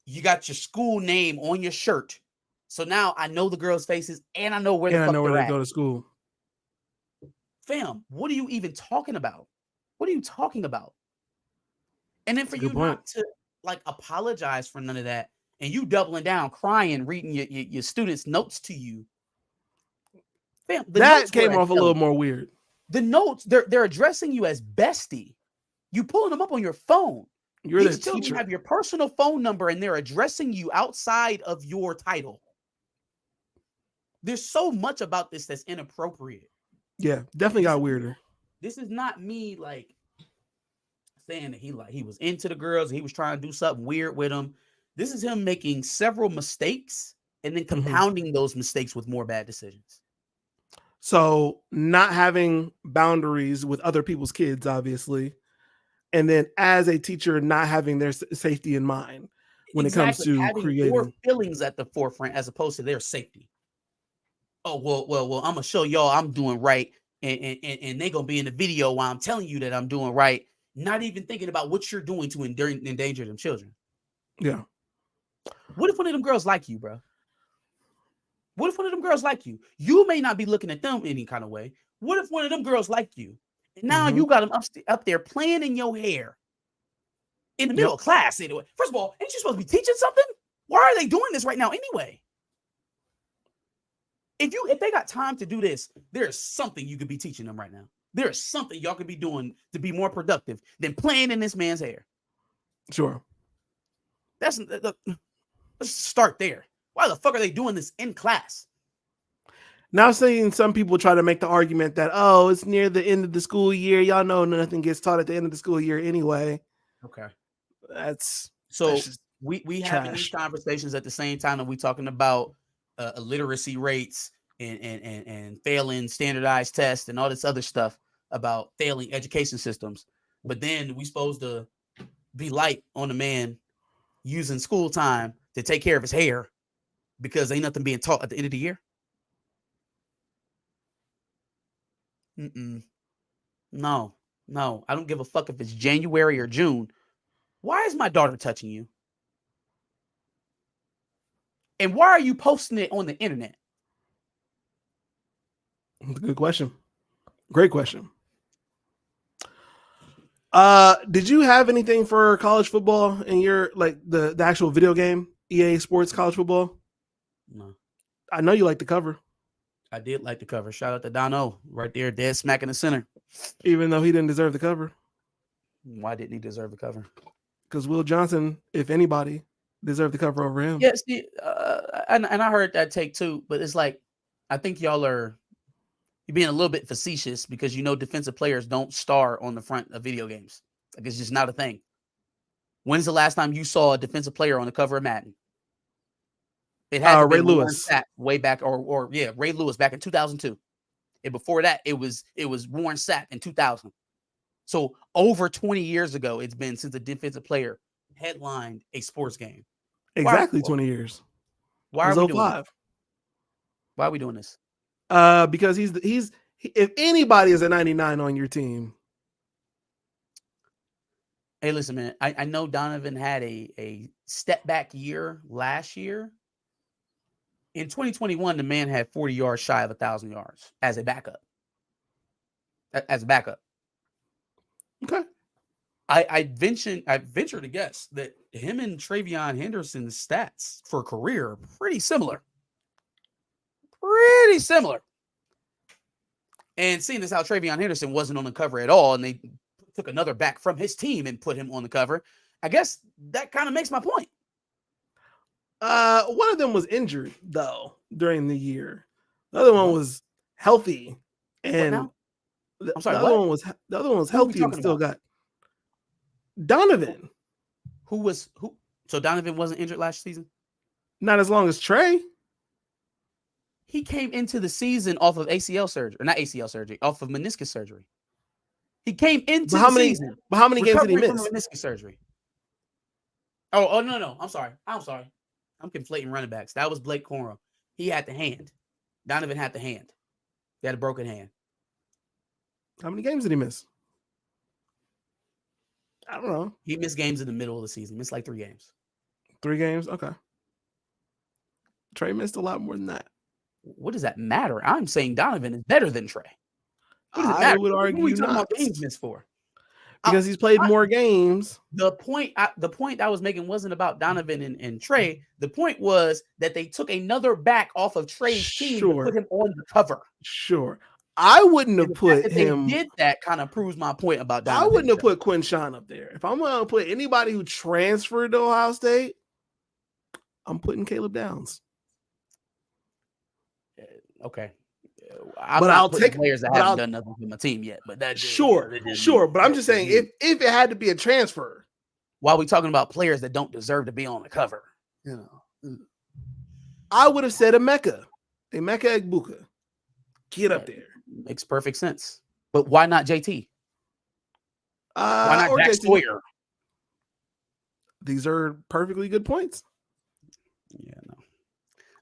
You got your school name on your shirt. So now I know the girls' faces and I know where the fuck they're at. Go to school. Fam, what are you even talking about? What are you talking about? And then for you not to like apologize for none of that, and you doubling down, crying, reading your students' notes to you. Fam, that came off a little more weird. The notes, they're addressing you as bestie. You pulling them up on your phone. You're These the children teacher. have your personal phone number and they're addressing you outside of your title. There's so much about this that's inappropriate. Yeah, definitely got weirder. This is not me like saying that he was into the girls and he was trying to do something weird with them. This is him making several mistakes and then compounding those mistakes with more bad decisions. So not having boundaries with other people's kids, obviously. And then as a teacher, not having their safety in mind when it comes to having creating your feelings at the forefront as opposed to their safety. Oh, well, I'm going to show y'all I'm doing right. And they're going to be in the video while I'm telling you that I'm doing right. Not even thinking about what you're doing to endanger them children. Yeah. What if one of them girls like you, bro? What if one of them girls like you? You may not be looking at them any kind of way. What if one of them girls like you? And now you got them up there playing in your hair in the middle of class anyway. First of all, ain't you supposed to be teaching something? Why are they doing this right now anyway? If they got time to do this, there's something you could be teaching them right now. There's something y'all could be doing to be more productive than playing in this man's hair. Sure. Let's start there. Why the fuck are they doing this in class? Now, seeing some people try to make the argument that, oh, it's near the end of the school year. Y'all know nothing gets taught at the end of the school year anyway. Okay. That's we having these conversations at the same time that we talking about illiteracy rates and failing standardized tests and all this other stuff about failing education systems. But then we supposed to be light on the man using school time to take care of his hair because ain't nothing being taught at the end of the year. No, I don't give a fuck if it's January or June. Why is my daughter touching you? And why are you posting it on the internet? Good question. Great question. Did you have anything for college football in your like the actual video game, EA Sports College Football? No. I know you like the cover. I did like the cover. Shout out to Dono right there, dead smack in the center. Even though he didn't deserve the cover. Why didn't he deserve the cover? Because Will Johnson, if anybody, deserved the cover over him. Yes, and I heard that take too, but it's like I think y'all are You're being a little bit facetious because defensive players don't star on the front of video games. Like, it's just not a thing. When's the last time you saw a defensive player on the cover of Madden? It had to have Ray been Warren Lewis. Sapp way back, or Ray Lewis back in 2002. And before that, it was Warren Sapp in 2000. So over 20 years ago, it's been since a defensive player headlined a sports game. Exactly 20 years. Why are we doing 05. this? Why are we doing this? Because he's if anybody is a 99 on your team. Hey, listen, man. I know Donovan had a step back year last year. In 2021, the man had 40 yards shy of 1,000 yards as a backup. Okay. I venture to guess that him and Travion Henderson's stats for career are pretty similar. Pretty similar. And seeing as how Travion Henderson wasn't on the cover at all, and they took another back from his team and put him on the cover, I guess that kind of makes my point. One of them was injured though during the year. The other one was healthy, and I'm sorry. the other one was healthy and still got Donovan. Who? So Donovan wasn't injured last season? Not as long as Trey. He came into the season off of ACL surgery, or not ACL surgery, off of meniscus surgery. He came into the season. But how many games did he miss? From meniscus surgery. Oh no. I'm sorry. I'm conflating running backs. That was Blake Corum. He had the hand. Donovan had the hand. He had a broken hand. How many games did he miss? I don't know. He missed games in the middle of the season. He missed like 3 games. 3 games? Okay. Trey missed a lot more than that. What does that matter? I'm saying Donovan is better than Trey. I would argue not. Games missed for? Because he's played more games. The point I was making wasn't about Donovan and Trey. The point was that they took another back off of Trey's team to put him on the cover. Sure. I wouldn't have put him. They did that kind of proves my point about Donovan. I wouldn't have put Quinshawn up there. If I'm going to put anybody who transferred to Ohio State, I'm putting Caleb Downs. Okay. But I'll take players that haven't done nothing for my team yet. But that's sure. But I'm just saying, if it had to be a transfer, why are we talking about players that don't deserve to be on the cover? I would have said Emeka Egbuka. Get up there. Makes perfect sense. But why not JT? Why not Jack Sawyer? These are perfectly good points. Yeah, no.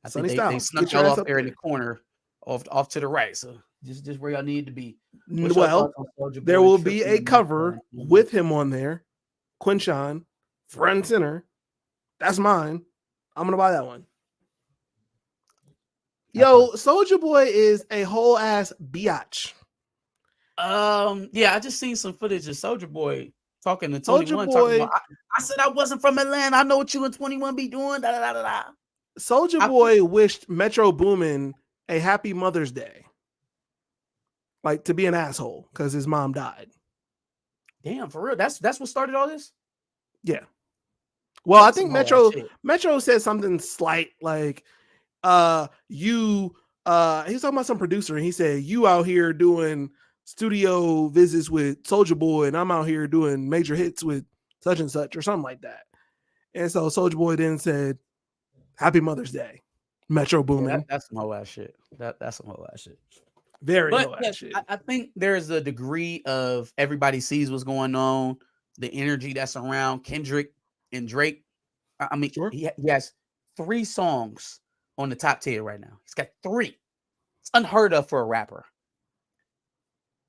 I think they snuck y'all off there in the corner. Off to the right, so just where y'all need to be. Well, there will be a cover with him on there. Quinshawn, front and center. That's mine. I'm gonna buy that one. Yo, Soulja Boy is a whole ass biatch. Yeah, I just seen some footage of Soulja Boy talking to 21. I said I wasn't from Atlanta. I know what you and 21 be doing. Soulja Boy wished Metro Boomin a happy Mother's Day. Like, to be an asshole because his mom died. Damn, for real. That's what started all this? Yeah. Well, I think Metro said something slight like he was talking about some producer and he said, you out here doing studio visits with Soulja Boy and I'm out here doing major hits with such and such or something like that. And so Soulja Boy then said, happy Mother's Day. Metro Boomin. Yeah, that's some whole ass shit. That's some whole ass shit. Very whole ass shit. I think there's a degree of everybody sees what's going on, the energy that's around Kendrick and Drake. I mean, sure. He has 3 songs on the top 10 right now. He's got 3. It's unheard of for a rapper.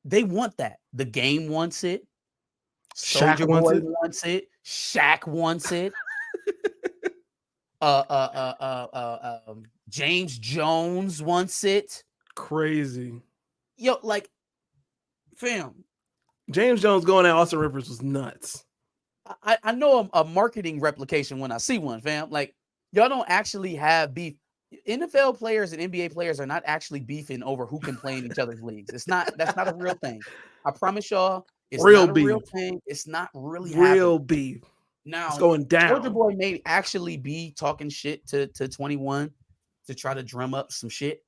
They want that. The Game wants it. Soulja Boy wants it. Shaq wants it. James Jones wants it. Crazy. Yo, like, fam. James Jones going at Austin Rivers was nuts. I know a marketing replication when I see one, fam. Like, y'all don't actually have beef. NFL players and NBA players are not actually beefing over who can play in each other's leagues. That's not a real thing. I promise y'all, it's not a real thing. It's not really real happening. Beef. Now it's going down. Soulja Boy may actually be talking shit to 21 to try to drum up some shit.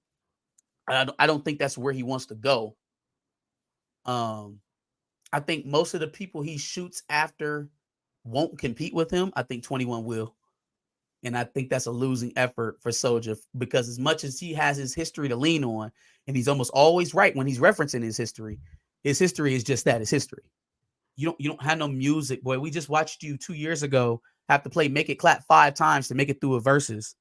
I don't think that's where he wants to go. I think most of the people he shoots after won't compete with him. I think 21 will. And I think that's a losing effort for Soldier, because as much as he has his history to lean on, and he's almost always right when he's referencing his history is just that, it's history. You don't have no music, boy. We just watched you 2 years ago have to play Make It Clap 5 times to make it through a verses.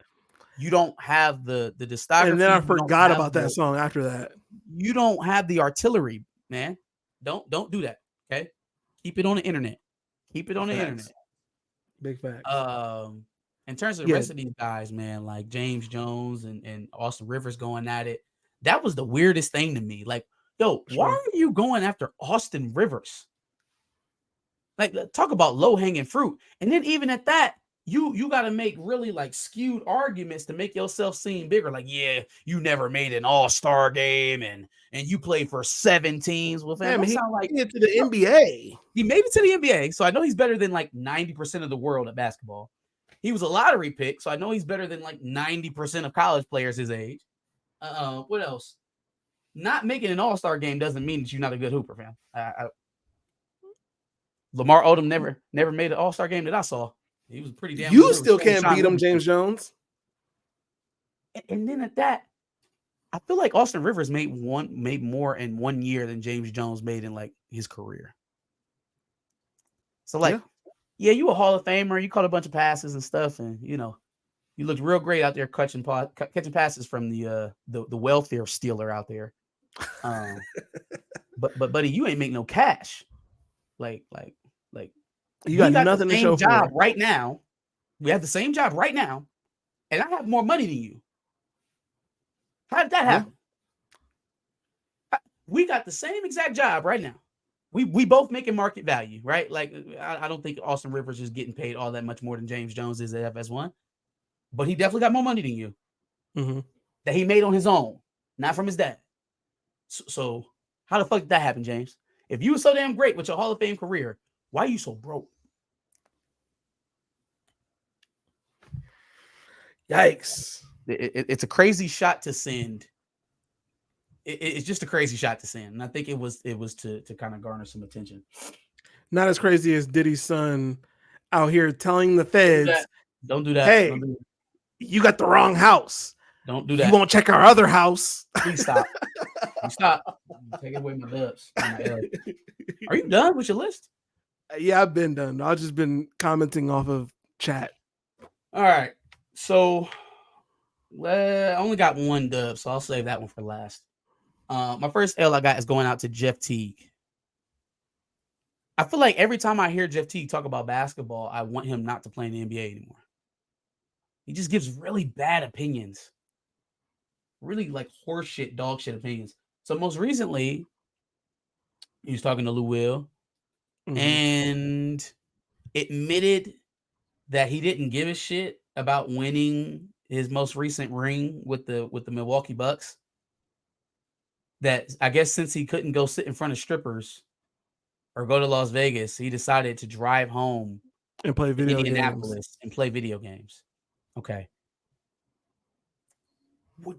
You don't have the discography. And then I You don't forgot have about that song after that. You don't have the artillery, man. Don't do that. Okay, keep it on the internet. Keep it on the internet. Big facts. In terms of the rest of these guys, man, like James Jones and Austin Rivers going at it, that was the weirdest thing to me. Like, yo, why are you going after Austin Rivers? Like, talk about low-hanging fruit. And then even at that, you got to make really like skewed arguments to make yourself seem bigger. Like, yeah, you never made an all-star game and you played for 7 teams. Well, fam, that sound like it to the NBA. He made it to the NBA, so I know he's better than like 90% of the world at basketball. He was a lottery pick, so I know he's better than like 90% of college players his age. What else? Not making an all-star game doesn't mean that you're not a good hooper, fam. Lamar Odom never made an all-star game that I saw. He was pretty damn. You still can't beat him, James Jones. And then at that, I feel like Austin Rivers made more in 1 year than James Jones made in like his career. So like, yeah, you a Hall of Famer. You caught a bunch of passes and stuff, and you looked real great out there catching passes from the welfare stealer out there. But buddy, you ain't make no cash. Like you got nothing to show for job right now. We have the same job right now, and I have more money than you. How did that happen? We got the same exact job right now. We both making market value, right? Like, I don't think Austin Rivers is getting paid all that much more than James Jones is at FS1, but he definitely got more money than you that he made on his own, not from his dad. So how the fuck did that happen, James? If you were so damn great with your Hall of Fame career, why are you so broke? Yikes. It's a crazy shot to send. It's just a crazy shot to send. And I think it was to kind of garner some attention. Not as crazy as Diddy's son out here telling the feds, don't do that. Hey, you got the wrong house. Don't do that. You won't check our other house. Please stop. Stop. Take away my dubs. Are you done with your list? Yeah, I've been done. I've just been commenting off of chat. All right. So I only got 1 dub, so I'll save that one for last. My first L I got is going out to Jeff Teague. I feel like every time I hear Jeff Teague talk about basketball, I want him not to play in the NBA anymore. He just gives really bad opinions. Really like horseshit, dog shit opinions. So most recently, he was talking to Lou Will and admitted that he didn't give a shit about winning his most recent ring with the Milwaukee Bucks. That I guess since he couldn't go sit in front of strippers or go to Las Vegas, he decided to drive home and play video Indianapolis games. And play video games. Okay.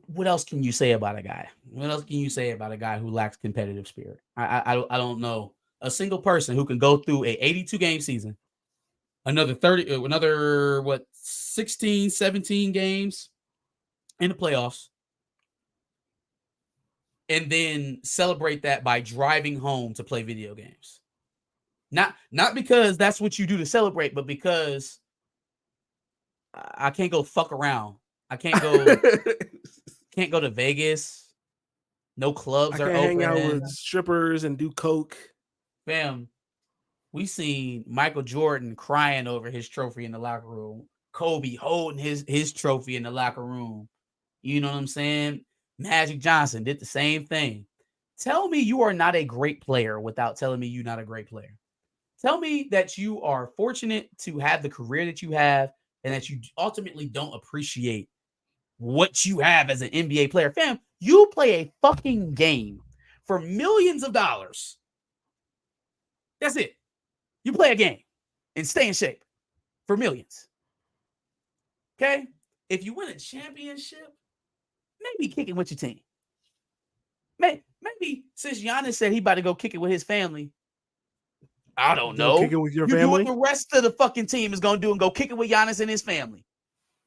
What else can you say about a guy? What else can you say about a guy who lacks competitive spirit? I don't know a single person who can go through a 82 game season, another 16, 17 games in the playoffs, and then celebrate that by driving home to play video games. Not because that's what you do to celebrate, but because I can't go fuck around. I can't go to Vegas. No clubs are open. Hang out with strippers and do coke. Fam, we seen Michael Jordan crying over his trophy in the locker room. Kobe holding his trophy in the locker room. You know what I'm saying? Magic Johnson did the same thing. Tell me you are not a great player without telling me you're not a great player. Tell me that you are fortunate to have the career that you have and that you ultimately don't appreciate what you have as an NBA player. Fam, you play a fucking game for millions of dollars. That's it. You play a game and stay in shape for millions. Okay? If you win a championship, maybe kick it with your team. Maybe since Giannis said he about to go kick it with his family, I don't Go kick know. it with your You do family. what the rest of the fucking team is gonna do and go kick it with Giannis and his family.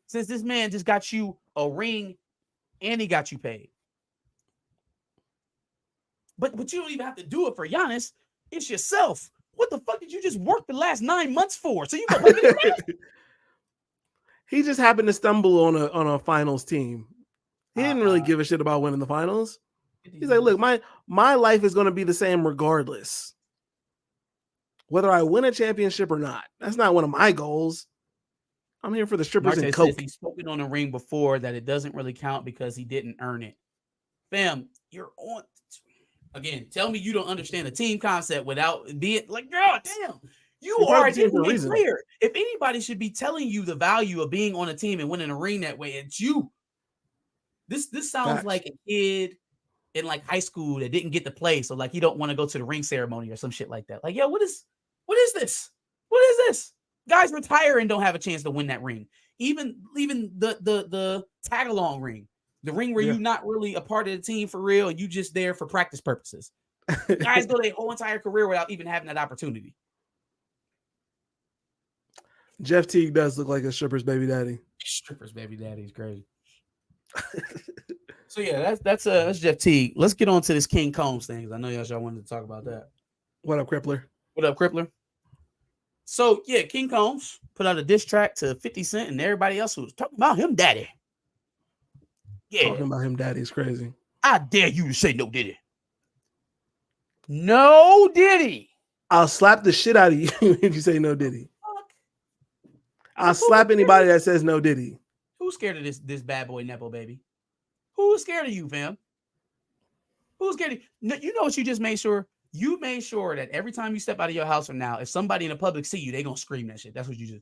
Since this man just got you a ring and he got you paid. But you don't even have to do it for Giannis. It's yourself. What the fuck did you just work the last 9 months for? So you go play with He just happened to stumble on a finals team. He didn't really Uh-uh. give a shit about winning the finals. He's like, look, my life is going to be the same regardless, whether I win a championship or not. That's not one of my goals. I'm here for the strippers Marte and says coke. he's spoken on the ring before that it doesn't really count because he didn't earn it. Fam, you're on. Again, tell me you don't understand the team concept without being like, God damn, you You're part are of an the team for a NBA reason. player. If anybody should be telling you the value of being on a team and winning a ring that way, it's you. This sounds Facts. like a kid in like high school that didn't get to play, so like you don't want to go to the ring ceremony or some shit like that. Like, yo, what is this? What is this? Guys retire and don't have a chance to win that ring. Even the tag along ring, the ring where Yeah. you're not really a part of the team for real and you just there for practice purposes. Guys go their whole entire career without even having that opportunity. Jeff Teague does look like a stripper's baby daddy. Strippers baby daddy is crazy. So yeah, that's Jeff Teague. Let's get on to this King Combs thing. I know y'all wanted to talk about that. What up, Crippler? What up, Crippler? So yeah, King Combs put out a diss track to 50 Cent and everybody else who was talking about him daddy. Yeah. Talking about him daddy is crazy. I dare you to say no Diddy. No Diddy. I'll slap the shit out of you if you say no Diddy. Fuck. I'll slap anybody that says no Diddy. Who's scared of this bad boy Nepo baby? Who's scared of you, fam? Who's scared of you? No, you know what you just made sure? You made sure that every time you step out of your house from now, if somebody in the public see you, they're gonna scream that shit. That's what you did.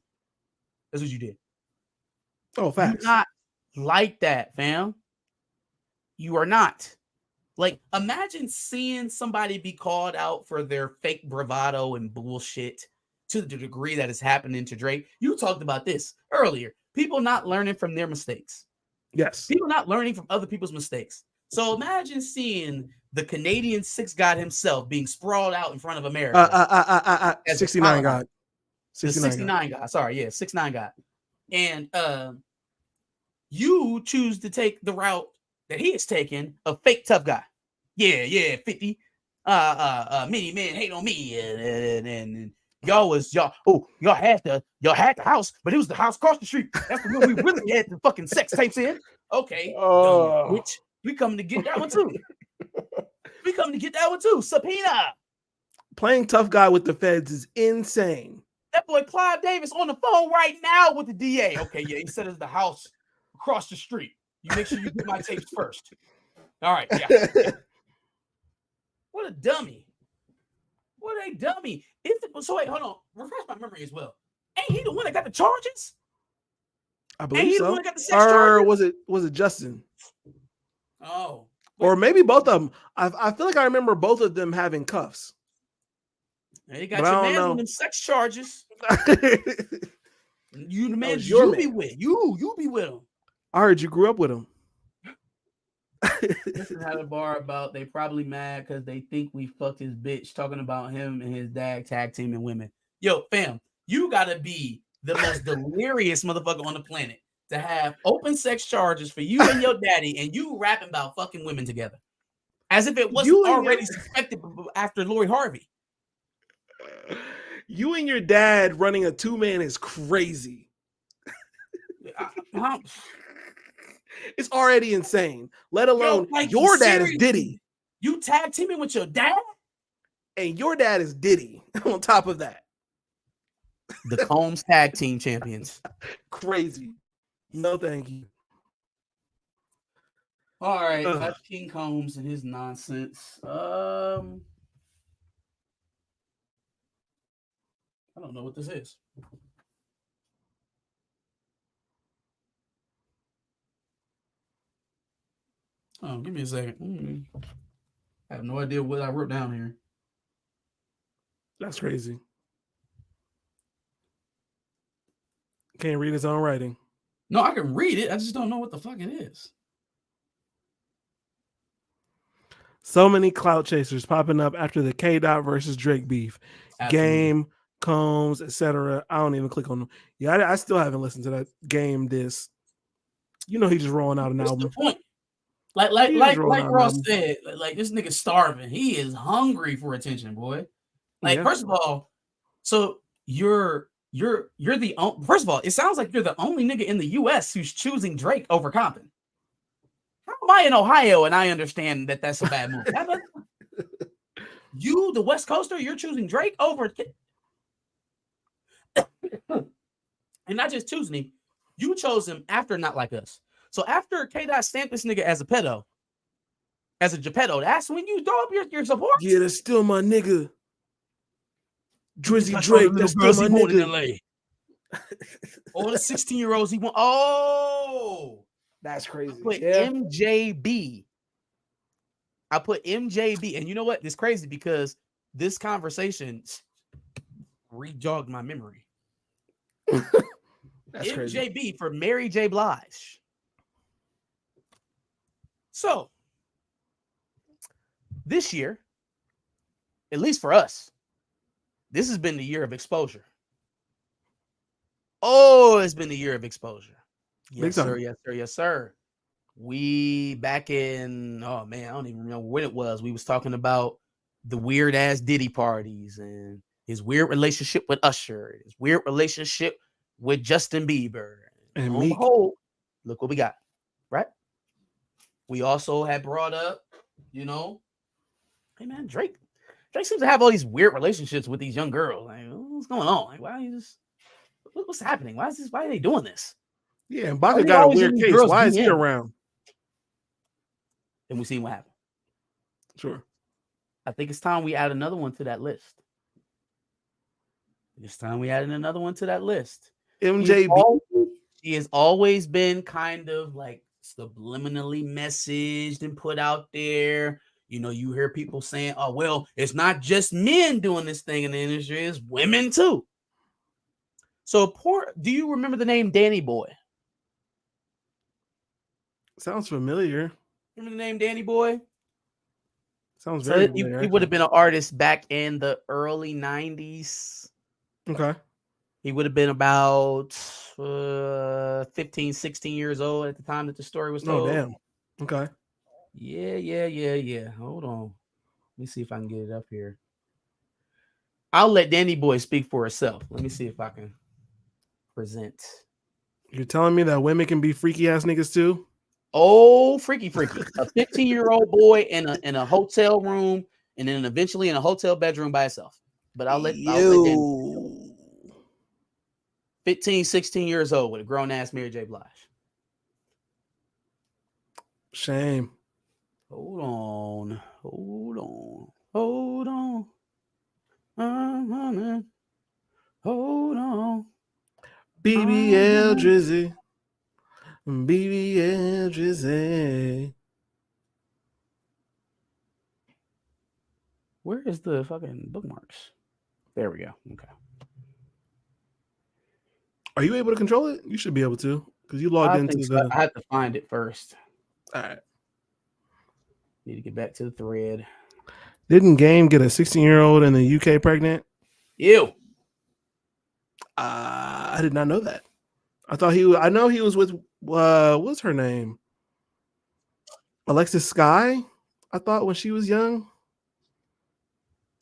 That's what you did. Oh, facts. You're not like that, fam. You are not. Like, imagine seeing somebody be called out for their fake bravado and bullshit to the degree that is happening to Drake. You talked about this earlier. People not learning from their mistakes. Yes. People not learning from other people's mistakes. So imagine seeing the Canadian six god himself being sprawled out in front of America. 69 God. 69 God. Sorry, yeah, 69 God. And you choose to take the route that he is taking, a fake tough guy. Yeah, 50. Many men hate on me, and y'all had the house, but it was the house across the street. That's when we really had the fucking sex tapes in. Okay, which we coming to get that one too. Subpoena. Playing tough guy with the feds is insane. That boy Clive Davis on the phone right now with the DA. Okay, yeah, he said it's the house across the street. You make sure you get my tapes first. All right, yeah. What a dummy. What a dummy. So wait, hold on. Refresh my memory as well. Ain't he the one that got the charges? I believe so. The one that got the sex charges? Or was it Justin? Oh. Or maybe both of them. I feel like I remember both of them having cuffs. They got your man on them sex charges. You the man you be with. You be with him. I heard you grew up with him. Listen, had a bar about they probably mad because they think we fucked his bitch, talking about him and his dad tag teaming women. Yo, fam, you gotta be the most delirious motherfucker on the planet to have open sex charges for you and your daddy, and you rapping about fucking women together, as if it wasn't already suspected after Lori Harvey. You and your dad running a 2-man is crazy. It's already insane. Let alone your dad is Diddy. You tag teaming with your dad? And your dad is Diddy on top of that. The Combs tag team champions. Crazy. No, thank you. All right. That's King Combs and his nonsense. I don't know what this is. Oh, give me a second. I have no idea what I wrote down here. That's crazy. Can't read his own writing. No, I can read it. I just don't know what the fuck it is. So many clout chasers popping up after the K Dot versus Drake beef. Absolutely. Game, Combs, etc. I don't even click on them. Yeah, I still haven't listened to that Game This. You know he just rolling out an What's the album. point? He just rolling out an Ross album. said, like this nigga's starving. He is hungry for attention, boy. Like, Yeah. first of all, so you're the first of all, it sounds like you're the only nigga in the US who's choosing Drake over Compton. How am I in Ohio and I understand that that's a bad move? You, the West Coaster, you're choosing Drake over and not just choosing him, you chose him after Not Like Us. So after K-Dot stamped this nigga as a pedo, as a Geppetto, that's when you throw up your support. Yeah, that's still my nigga. Drizzy Drake, that's still my nigga. All the 16-year-olds he want. Oh, that's crazy. I put MJB. I put MJB, and you know what? It's crazy because this conversation re-jogged my memory. That's MJB crazy. for Mary J. Blige. So this year, at least for us, this has been the year of exposure. Oh, it's been the year of exposure. Yes, sir. Yes, sir. Yes, sir. We back in, oh man, I don't even remember when it was. We was talking about the weird ass Diddy parties and his weird relationship with Usher, his weird relationship with Justin Bieber. And Meek. Behold, look what we got, right? We also had brought up, you know, hey man, Drake seems to have all these weird relationships with these young girls. Like, what's going on? Like, why are you just, what's happening? Why are they doing this? Yeah, and Baca got a weird case. Why is he around? And we seen what happened. Sure. I think it's time we add another one to that list. It's time we added another one to that list. MJB. He has always been kind of like subliminally messaged and put out there. You know, you hear people saying, oh, well, it's not just men doing this thing in the industry, it's women too. So do you remember the name Danny Boy? Sounds familiar. Remember the name Danny Boy? Sounds very familiar. He would have been an artist back in the early 90s. Okay. He would have been about 15, 16 years old at the time that the story was told. Oh, damn. Okay. Yeah. Hold on. Let me see if I can get it up here. I'll let Danny Boy speak for herself. Let me see if I can present. You're telling me that women can be freaky ass niggas too? Oh, freaky. A 15-year-old boy in a hotel room and then eventually in a hotel bedroom by himself. But I'll let Danny 15, 16 years old with a grown-ass Mary J. Blige. Shame. Hold on. Hold on. BBL Drizzy. BBL Drizzy. Where is the fucking bookmarks? There we go. Okay. Are you able to control it? You should be able to, because you logged into the. I have to find it first. All right. Need to get back to the thread. Didn't Game get a 16-year-old in the UK pregnant? Ew. I did not know that. I know he was with what's her name? Alexis Sky, I thought, when she was young.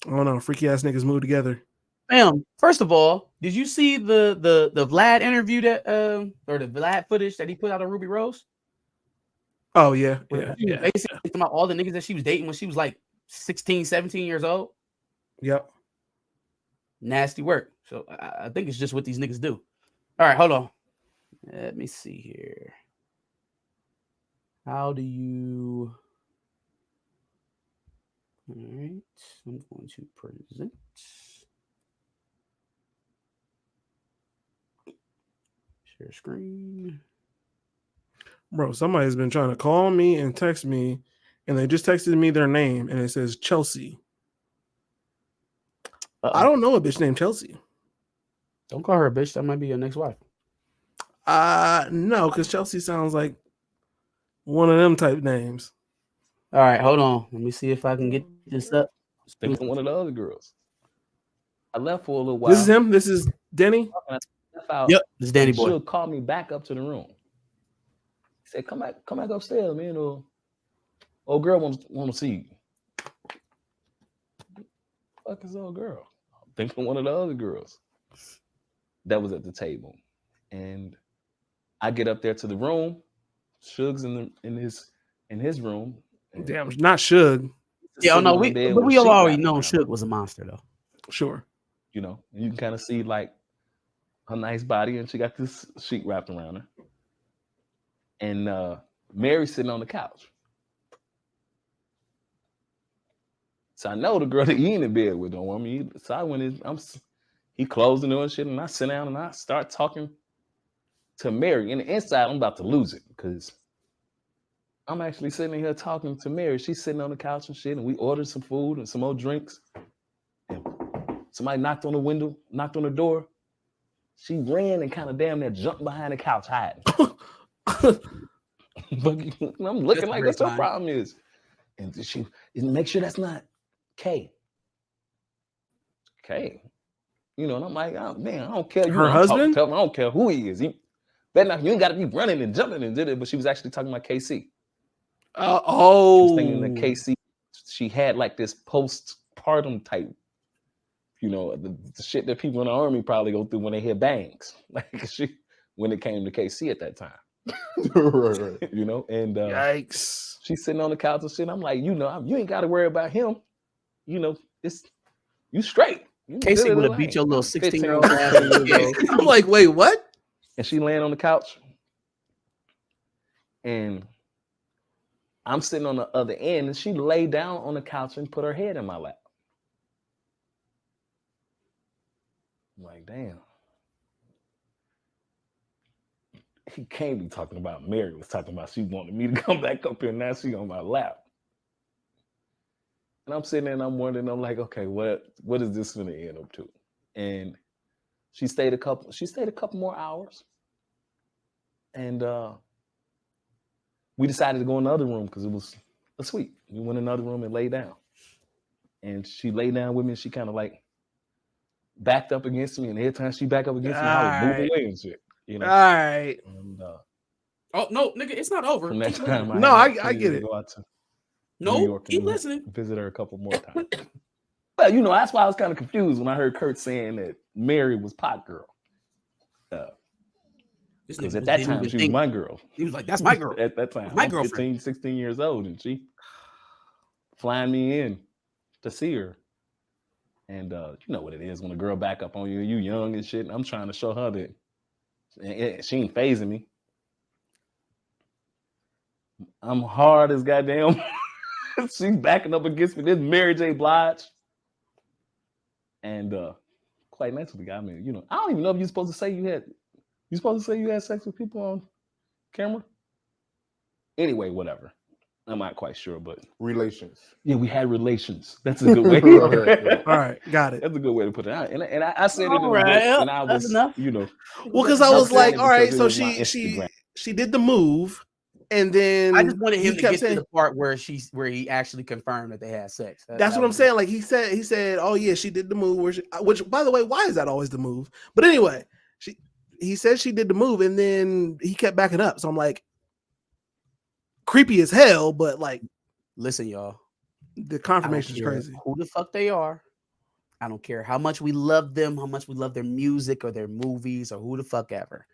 I don't know. Freaky ass niggas move together. Bam. First of all, did you see the Vlad interview that or the Vlad footage that he put out of Ruby Rose? Oh yeah. Basically talking about all the niggas that she was dating when she was like 16, 17 years old. Yep. Nasty work. So I think it's just what these niggas do. All right, hold on. Let me see here. How do you... All right, I'm going to present. Share screen. Bro, somebody's been trying to call me and text me, and they just texted me their name, and it says Chelsea. I don't know a bitch named Chelsea. Don't call her a bitch. That might be your next wife. No, because Chelsea sounds like one of them type names. All right, hold on. Let me see if I can get this up. Thinking one of the other girls. I left for a little while. This is him. This is Denny. I left out, Yep, this Danny and boy. she'll call me back up to the room. He said, come back upstairs, man. Old girl want to see you. Fuck is old girl? I'm thinking one of the other girls that was at the table. And I get up there to the room. Suge's in his room. Damn, not Suge. Yeah, no, we have already known Suge Suge was a monster though. Sure. You know, and you can kind of see like her nice body, and she got this sheet wrapped around her. And Mary's sitting on the couch. So I know the girl that he in bed with don't want me. So I went in, he closed the door and shit, and I sit down and I start talking to Mary. And the inside, I'm about to lose it because I'm actually sitting here talking to Mary. She's sitting on the couch and shit, and we ordered some food and some more drinks. And somebody knocked on the door. She ran and kind of damn near jumped behind the couch hiding. But I'm looking like, what's her problem is? And she make sure that's not Kay. You know, and I'm like, oh, man, I don't care. Her husband? I don't care who he is. You ain't got to be running and jumping and did it. But she was actually talking about KC. She was thinking that KC, she had like this postpartum type, you know, the shit that people in the army probably go through when they hear bangs. Like when it came to KC at that time. Right. You know, and yikes. She's sitting on the couch and shit. I'm like, you know, you ain't got to worry about him. You know, you straight. Casey would have beat your little 16-year-old ass. I'm like, wait, what? And she laying on the couch. And I'm sitting on the other end, and she laid down on the couch and put her head in my lap. I'm like, damn. He can't be talking about Mary was talking about she wanted me to come back up here, and now she on my lap. And I'm sitting there and I'm wondering, I'm like, okay, what is this going to end up to? And she stayed a couple more hours. And we decided to go in the other room because it was a suite. We went in another room and lay down. And she lay down with me and she kind of like backed up against me. And every time she backed up against me, I would move away and shit. You know? All right. And, oh, no, nigga, it's not over. From that time, I get it. Go out to no, New York keep and listening. Visit her a couple more times. Well, you know, that's why I was kind of confused when I heard Kurt saying that Mary was pot girl. Because at that time, she was my girl. He was like, that's my girl. At that time, my girlfriend. 15, 16 years old, and she flying me in to see her. And you know what it is when a girl back up on you, you young and shit. And I'm trying to show her that she ain't phasing me. I'm hard as goddamn. She's backing up against me. This Mary J. Blige. And quite naturally, I mean, you know, I don't even know if you're supposed to say you had sex with people on camera. Anyway, whatever. I'm not quite sure, but relations. Yeah, we had relations. That's a good way. All right, got it. That's a good way to put it out. And I said it in the right, book, and I was, you know, well, because I was like, all right, so she did the move. And then I just wanted him to get to the part where he actually confirmed that they had sex. That's what I'm saying. Like he said, oh yeah, she did the move. Which, by the way, why is that always the move? But anyway, he said she did the move, and then he kept backing up. So I'm like, creepy as hell. But like, listen, y'all, the confirmation is crazy. Who the fuck they are? I don't care how much we love them, how much we love their music or their movies or who the fuck ever.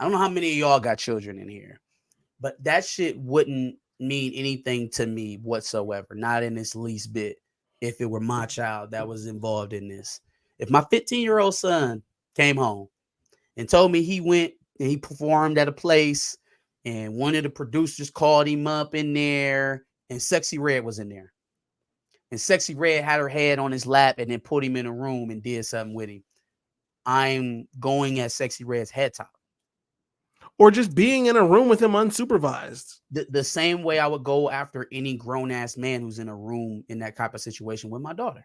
I don't know how many of y'all got children in here. But that shit wouldn't mean anything to me whatsoever, not in this least bit, if it were my child that was involved in this. If my 15-year-old son came home and told me he went and he performed at a place and one of the producers called him up in there and Sexy Red was in there. And Sexy Red had her head on his lap and then put him in a room and did something with him. I'm going at Sexy Red's head top. Or just being in a room with him unsupervised. The same way I would go after any grown-ass man who's in a room in that type of situation with my daughter.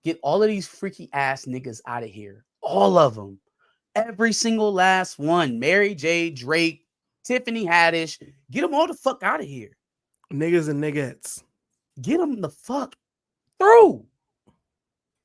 Get all of these freaky ass niggas out of here. All of them. Every single last one. Mary J, Drake, Tiffany Haddish. Get them all the fuck out of here. Niggas and niggettes. Get them the fuck through.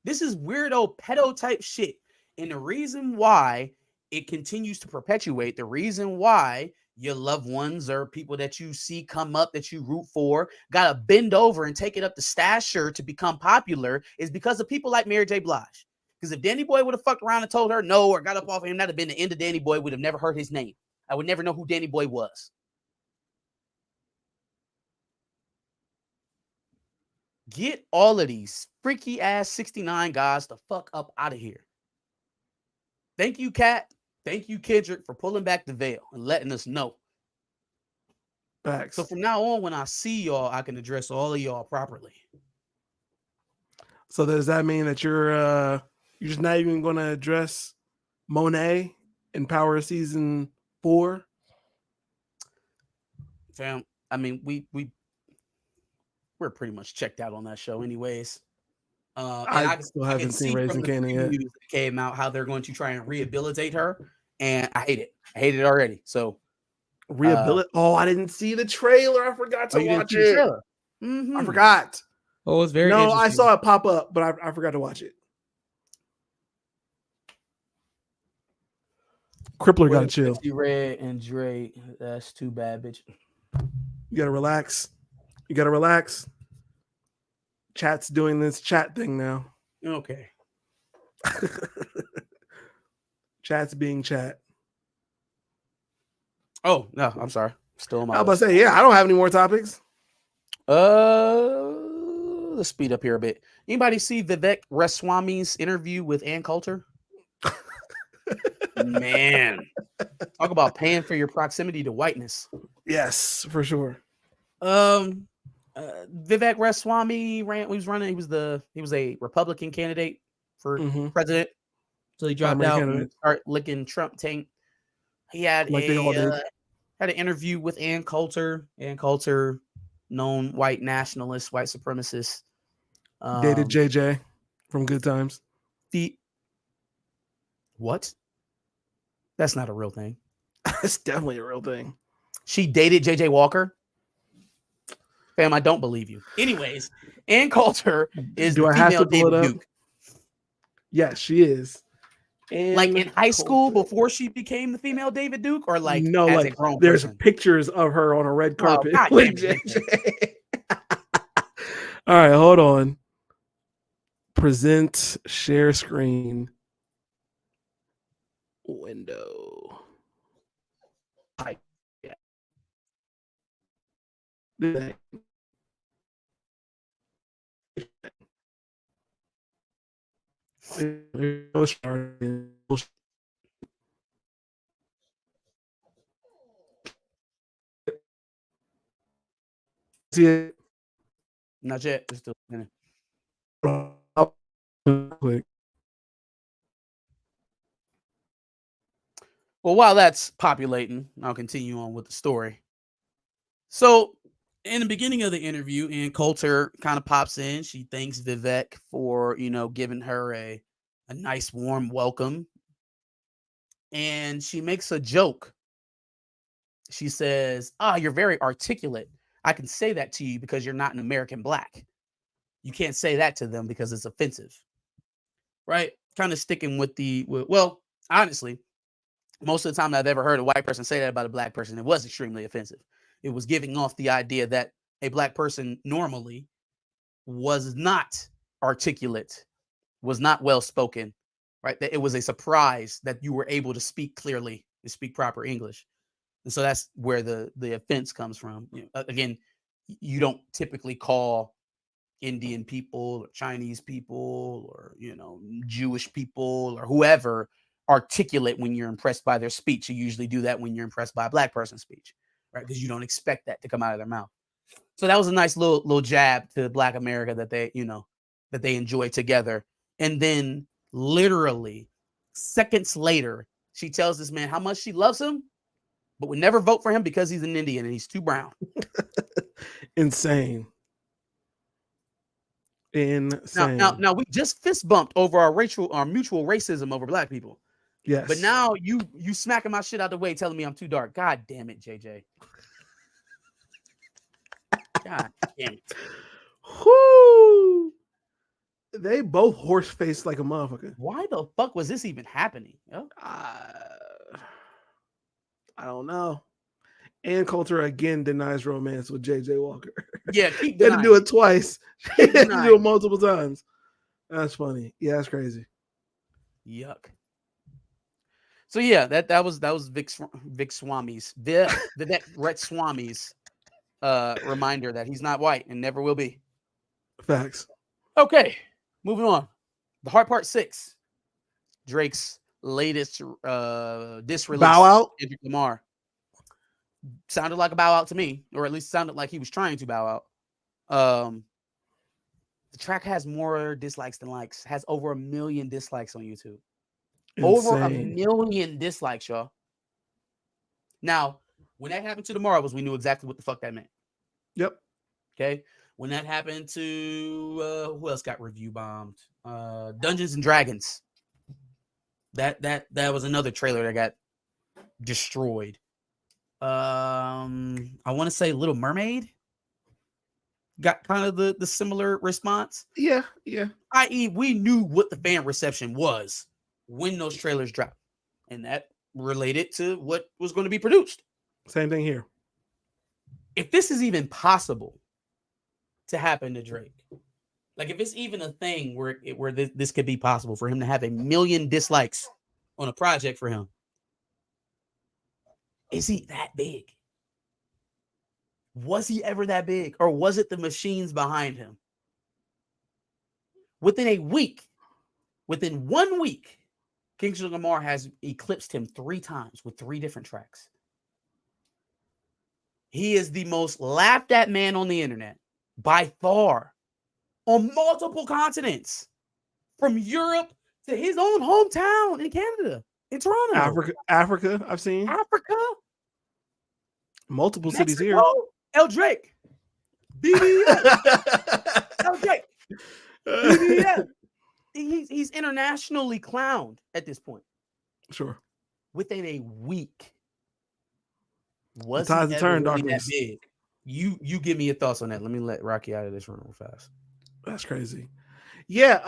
This is weirdo pedo type shit. And the reason why it continues to perpetuate, the reason why your loved ones or people that you see come up that you root for gotta bend over and take it up the stasher to become popular is because of people like Mary J. Blige. Because if Danny Boy would have fucked around and told her no or got up off of him, that'd have been the end of Danny Boy. Would have never heard his name. I would never know who Danny Boy was. Get all of these freaky ass 69 guys the fuck up out of here. Thank you, Kat. Thank you, Kendrick, for pulling back the veil and letting us know. Facts. So from now on, when I see y'all, I can address all of y'all properly. So does that mean that you're just not even going to address Monet in Power Season 4? Fam, I mean, we're pretty much checked out on that show, anyways. I still haven't seen Raising Kanan yet. That came out how they're going to try and rehabilitate her, and I hate it. I hate it already. So rehabilitate. I didn't see the trailer. I forgot to watch it. Mm-hmm. I forgot. Oh, it's very. No, I saw it pop up, but I forgot to watch it. Crippler got to chill. Red and Dre. That's too bad, bitch. You got to relax. You got to relax. Chat's doing this chat thing now. Okay. Chat's being chat. Oh, no, I'm sorry. Still on my I was about to say, yeah, I don't have any more topics. Let's speed up here a bit. Anybody see Vivek Ramaswamy's interview with Ann Coulter? Man, talk about paying for your proximity to whiteness. Yes, for sure. Vivek Ramaswamy he was a Republican candidate for president. So he dropped out and started licking Trump tank. He had had an interview with Ann Coulter. Ann Coulter, known white nationalist, white supremacist. Dated JJ from Good Times. What? That's not a real thing. It's definitely a real thing. She dated JJ Walker? Fam, I don't believe you. Anyways, Ann Coulter is the female David Duke. Yes, she is. Like in high school before she became the female David Duke, or like no, as like a grown there's person? Pictures of her on a red carpet. Oh, with JJ. All right, hold on. Present share screen window. Hi. Yeah. See it? Not yet. It's still Quick. Well, while that's populating, I'll continue on with the story. So, in the beginning of the interview, Ann Coulter kind of pops in. She thanks Vivek for, giving her a nice, warm welcome. And she makes a joke. She says, you're very articulate. I can say that to you because you're not an American black. You can't say that to them because it's offensive. Right? Kind of sticking with well, honestly, most of the time I've ever heard a white person say that about a black person, it was extremely offensive. It was giving off the idea that a black person normally was not articulate, was not well-spoken, right? That it was a surprise that you were able to speak clearly and speak proper English. And so that's where the offense comes from. Again, you don't typically call Indian people or Chinese people or, Jewish people or whoever articulate when you're impressed by their speech. You usually do that when you're impressed by a black person's speech, right? Because you don't expect that to come out of their mouth. So that was a nice little jab to Black America that they enjoy together. And then literally seconds later, she tells this man how much she loves him, but would never vote for him because he's an Indian and he's too brown. Insane. Now we just fist bumped over our mutual racism over black people. Yes. But now you smacking my shit out the way, telling me I'm too dark. God damn it, JJ. God damn it. Whoo! They both horse faced like a motherfucker. Why the fuck was this even happening? Yo? I don't know. Ann Coulter again denies romance with JJ Walker. Yeah, keep They had to denying. do it twice. They had to do denying. it multiple times. That's funny. Yeah, that's crazy. Yuck. So yeah, that was Vic Swami's Rhett Swami's reminder that he's not white and never will be. Facts. Okay, moving on. The Hard Part 6. Drake's latest diss release. Bow out. Kendrick Lamar. Sounded like a bow out to me, or at least sounded like he was trying to bow out. The track has more dislikes than likes. Has over 1 million dislikes on YouTube. Over 1 million dislikes, y'all. Now, when that happened to the Marbles, we knew exactly what the fuck that meant. Yep. Okay. When that happened to who else got review bombed? Dungeons and Dragons. That was another trailer that got destroyed. I want to say Little Mermaid got kind of the similar response. Yeah. I.e., we knew what the fan reception was when those trailers dropped, and that related to what was going to be produced. Same thing here. If this is even possible to happen to Drake, like if it's even a thing where this could be possible for him to have 1 million dislikes on a project for him, is he that big? Was he ever that big, or was it the machines behind him? Within 1 week, Kendrick Lamar has eclipsed him 3 times with 3 different tracks. He is the most laughed at man on the internet by far on multiple continents, from Europe to his own hometown in Canada, in Toronto. Africa, I've seen. Africa. Multiple Mexico, cities here. El Drake. BBS. El Drake. BBS. He's internationally clowned at this point. Sure. Within a week. Was the he tides ever turn, really darkness. that big? You give me your thoughts on that. Let me let Rocky out of this room real fast. That's crazy. Yeah,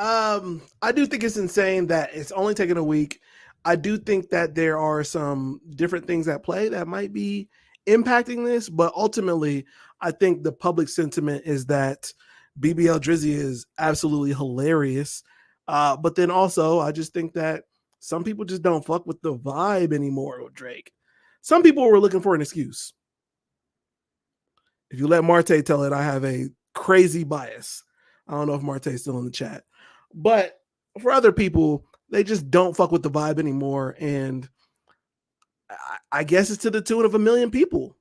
I do think it's insane that it's only taken a week. I do think that there are some different things at play that might be impacting this, but ultimately, I think the public sentiment is that BBL Drizzy is absolutely hilarious. But then also, I just think that some people just don't fuck with the vibe anymore with Drake. Some people were looking for an excuse. If you let Marte tell it, I have a crazy bias. I don't know if Marte's still in the chat. But for other people, they just don't fuck with the vibe anymore. And I guess it's to the tune of 1 million people.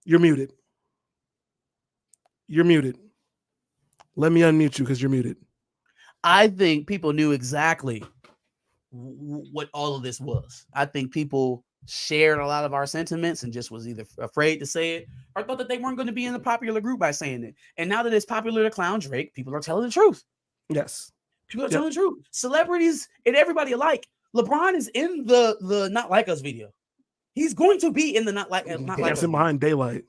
You're muted. You're muted. Let me unmute you because you're muted. I think people knew exactly what all of this was. I think people shared a lot of our sentiments and just was either afraid to say it or thought that they weren't going to be in the popular group by saying it. And now that it's popular to clown Drake, people are telling the truth. Yes. People are telling the truth. Celebrities and everybody alike. LeBron is in the Not Like Us video. He's going to be in the Not Like Us Dancing behind daylight.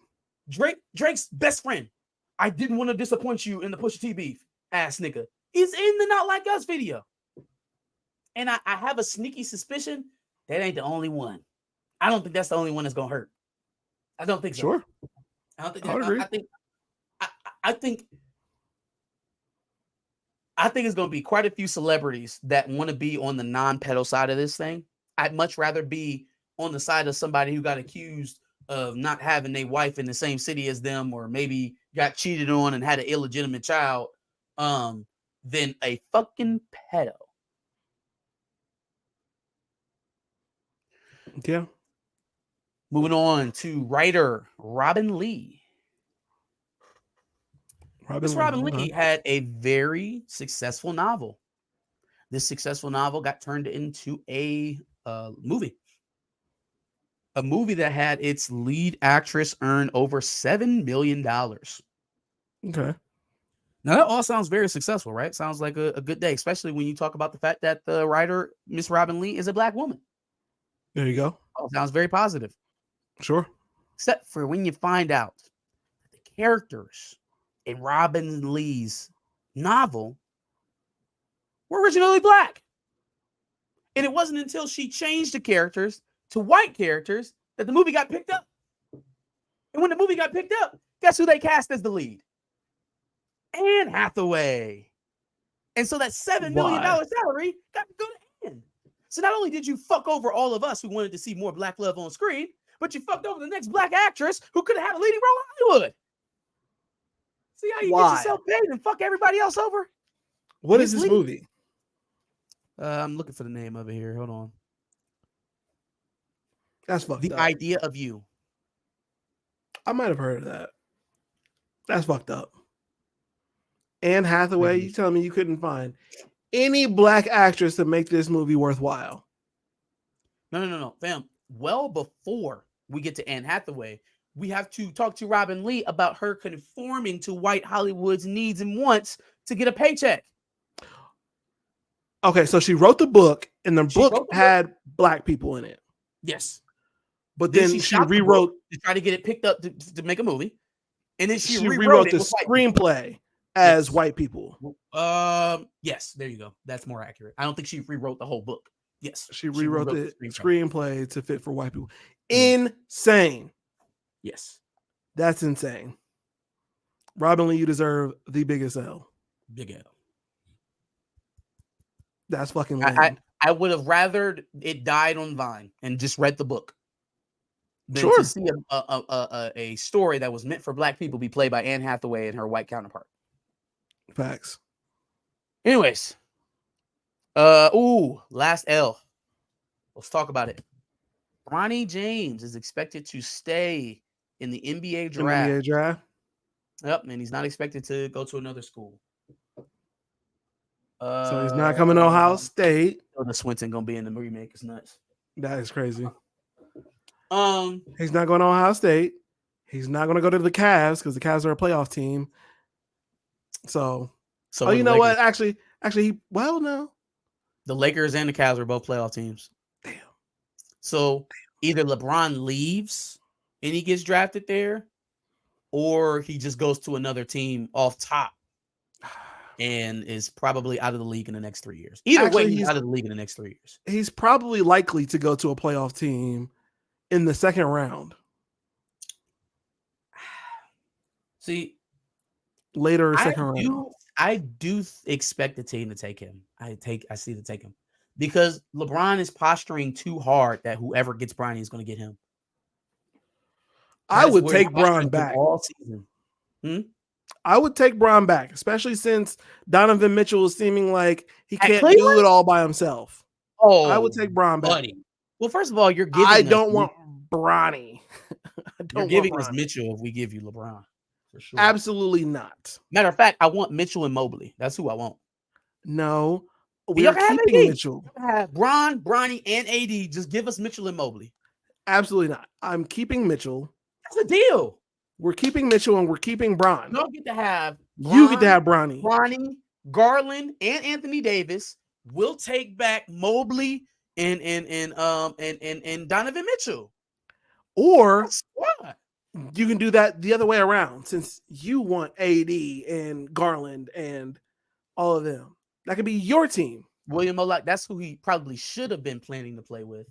Drake's best friend. I didn't want to disappoint you in the Pusha T beef, ass nigga. He's in the Not Like Us video. And I have a sneaky suspicion that ain't the only one. I don't think that's the only one that's gonna hurt. I don't think so. Sure. I don't think. I agree. I think it's gonna be quite a few celebrities that want to be on the non-pedo side of this thing. I'd much rather be on the side of somebody who got accused of not having their wife in the same city as them, or maybe got cheated on and had an illegitimate child, than a fucking pedo. Yeah. Moving on to writer Robin Lee. Robin Lee had a very successful novel. This successful novel got turned into a movie. A movie that had its lead actress earn over $7 million. Okay. Now, that all sounds very successful, right? Sounds like a good day, especially when you talk about the fact that the writer, Miss Robin Lee, is a Black woman. There you go. All sounds very positive. Sure. except for when you find out that the characters in Robin Lee's novel were originally black. And it wasn't until she changed the characters to white characters that the movie got picked up. And when the movie got picked up, guess who they cast as the lead? Anne Hathaway. And so that $7 million salary got to go to Anne. So not only did you fuck over all of us who wanted to see more black love on screen, but you fucked over the next black actress who could have had a leading role in Hollywood. See how you get yourself paid and fuck everybody else over? What is this movie? I'm looking for the name of it here. Hold on. That's fucked up. The Idea of You. I might have heard of that. That's fucked up. Anne Hathaway, you telling me you couldn't find any black actress to make this movie worthwhile? No, fam. Well before we get to Anne Hathaway, we have to talk to Robin Lee about her conforming to white Hollywood's needs and wants to get a paycheck. Okay, so she wrote the book, and the book had black people in it. Yes. But then she rewrote to try to get it picked up to make a movie. And then she rewrote the screenplay as white people. Yes, there you go. That's more accurate. I don't think she rewrote the whole book. Yes. She rewrote the screenplay to fit for white people. Insane. Yes. That's insane. Robin Lee, you deserve the biggest L. Big L. That's fucking lame. I would have rather it died on Vine and just read the book than to see a story that was meant for black people be played by Anne Hathaway and her white counterpart. Facts. Anyways, last L. Let's talk about it. Bronny James is expected to stay in the NBA draft. Yep, and he's not expected to go to another school. So he's not coming to Ohio State. The Swinton gonna be in the remake. It's nuts. That is crazy. He's not going to Ohio State. He's not going to go to the Cavs because the Cavs are a playoff team. So you know what? Actually, no. The Lakers and the Cavs are both playoff teams. Damn. So either LeBron leaves and he gets drafted there, or he just goes to another team off top and is probably out of the league in the next 3 years. Either way, he's out of the league in the next 3 years. He's probably likely to go to a playoff team in the second round. See, later second round. I do expect the team to take him. I see to take him because LeBron is posturing too hard that whoever gets Bronny is going to get him. I would take Bron back all season. I would take Bron back, especially since Donovan Mitchell is seeming like he can't do it all by himself. Oh, I would take Bron back. Buddy. Well, first of all, you're giving. I don't want Bronny. You're giving us Mitchell if we give you LeBron. For sure. Absolutely not. Matter of fact, I want Mitchell and Mobley. That's who I want. No, we are keeping Mitchell. Have Bron, Bronny, and AD. Just give us Mitchell and Mobley. Absolutely not. I'm keeping Mitchell. That's a deal. We're keeping Mitchell and we're keeping Bron. You don't get to have Bron, you get to have Bronny. Bronny, Garland, and Anthony Davis. We'll take back Mobley and Donovan Mitchell. Or you can do that the other way around, since you want AD and Garland and all of them. That could be your team. William Olak, that's who he probably should have been planning to play with.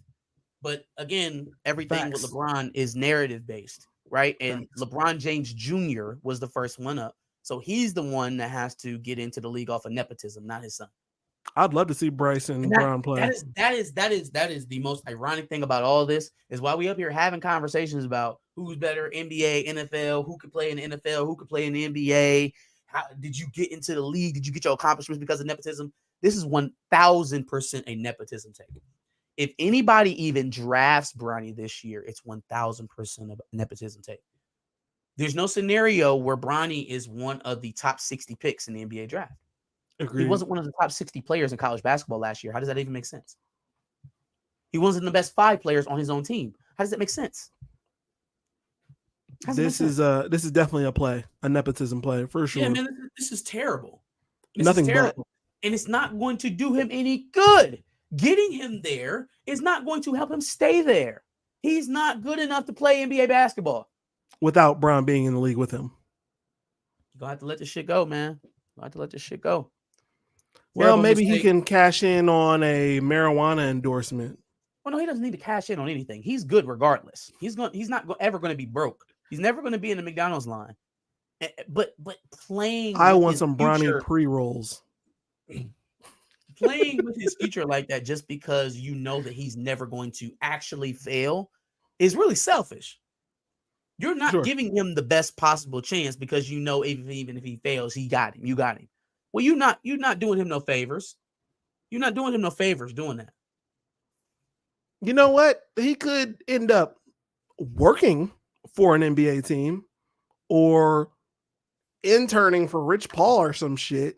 But again, everything with LeBron is narrative based, right? And LeBron James Jr. was the first one up. So he's the one that has to get into the league off of nepotism, not his son. I'd love to see Bryce and Bron play. That is the most ironic thing about all this is why we up here having conversations about who's better, NBA, NFL, who could play in the NFL, who could play in the NBA. How did you get into the league? Did you get your accomplishments because of nepotism? This is 1,000% a nepotism take. If anybody even drafts Bronny this year, it's 1,000% of nepotism take. There's no scenario where Bronny is one of the top 60 picks in the NBA draft. Agreed. He wasn't one of the top 60 players in college basketball last year. How does that even make sense? He wasn't the best 5 players on his own team. How does that make sense? This is definitely a nepotism play for sure. Yeah, man, this is terrible. Nothing but. And it's not going to do him any good. Getting him there is not going to help him stay there. He's not good enough to play NBA basketball. Without Bron being in the league with him. You're going to have to let this shit go, man. You're going to have to let this shit go. Well, maybe he can cash in on a marijuana endorsement. Well, no, he doesn't need to cash in on anything. He's good regardless. He's not ever going to be broke. He's never going to be in the McDonald's line. But playing, I want some Bronny pre-rolls. Playing with his future like that, just because you know that he's never going to actually fail, is really selfish. You're not giving him the best possible chance because you know even if he fails, he got him. You got him. Well, you're not doing him no favors. You're not doing him no favors doing that. You know what? He could end up working for an NBA team or interning for Rich Paul or some shit.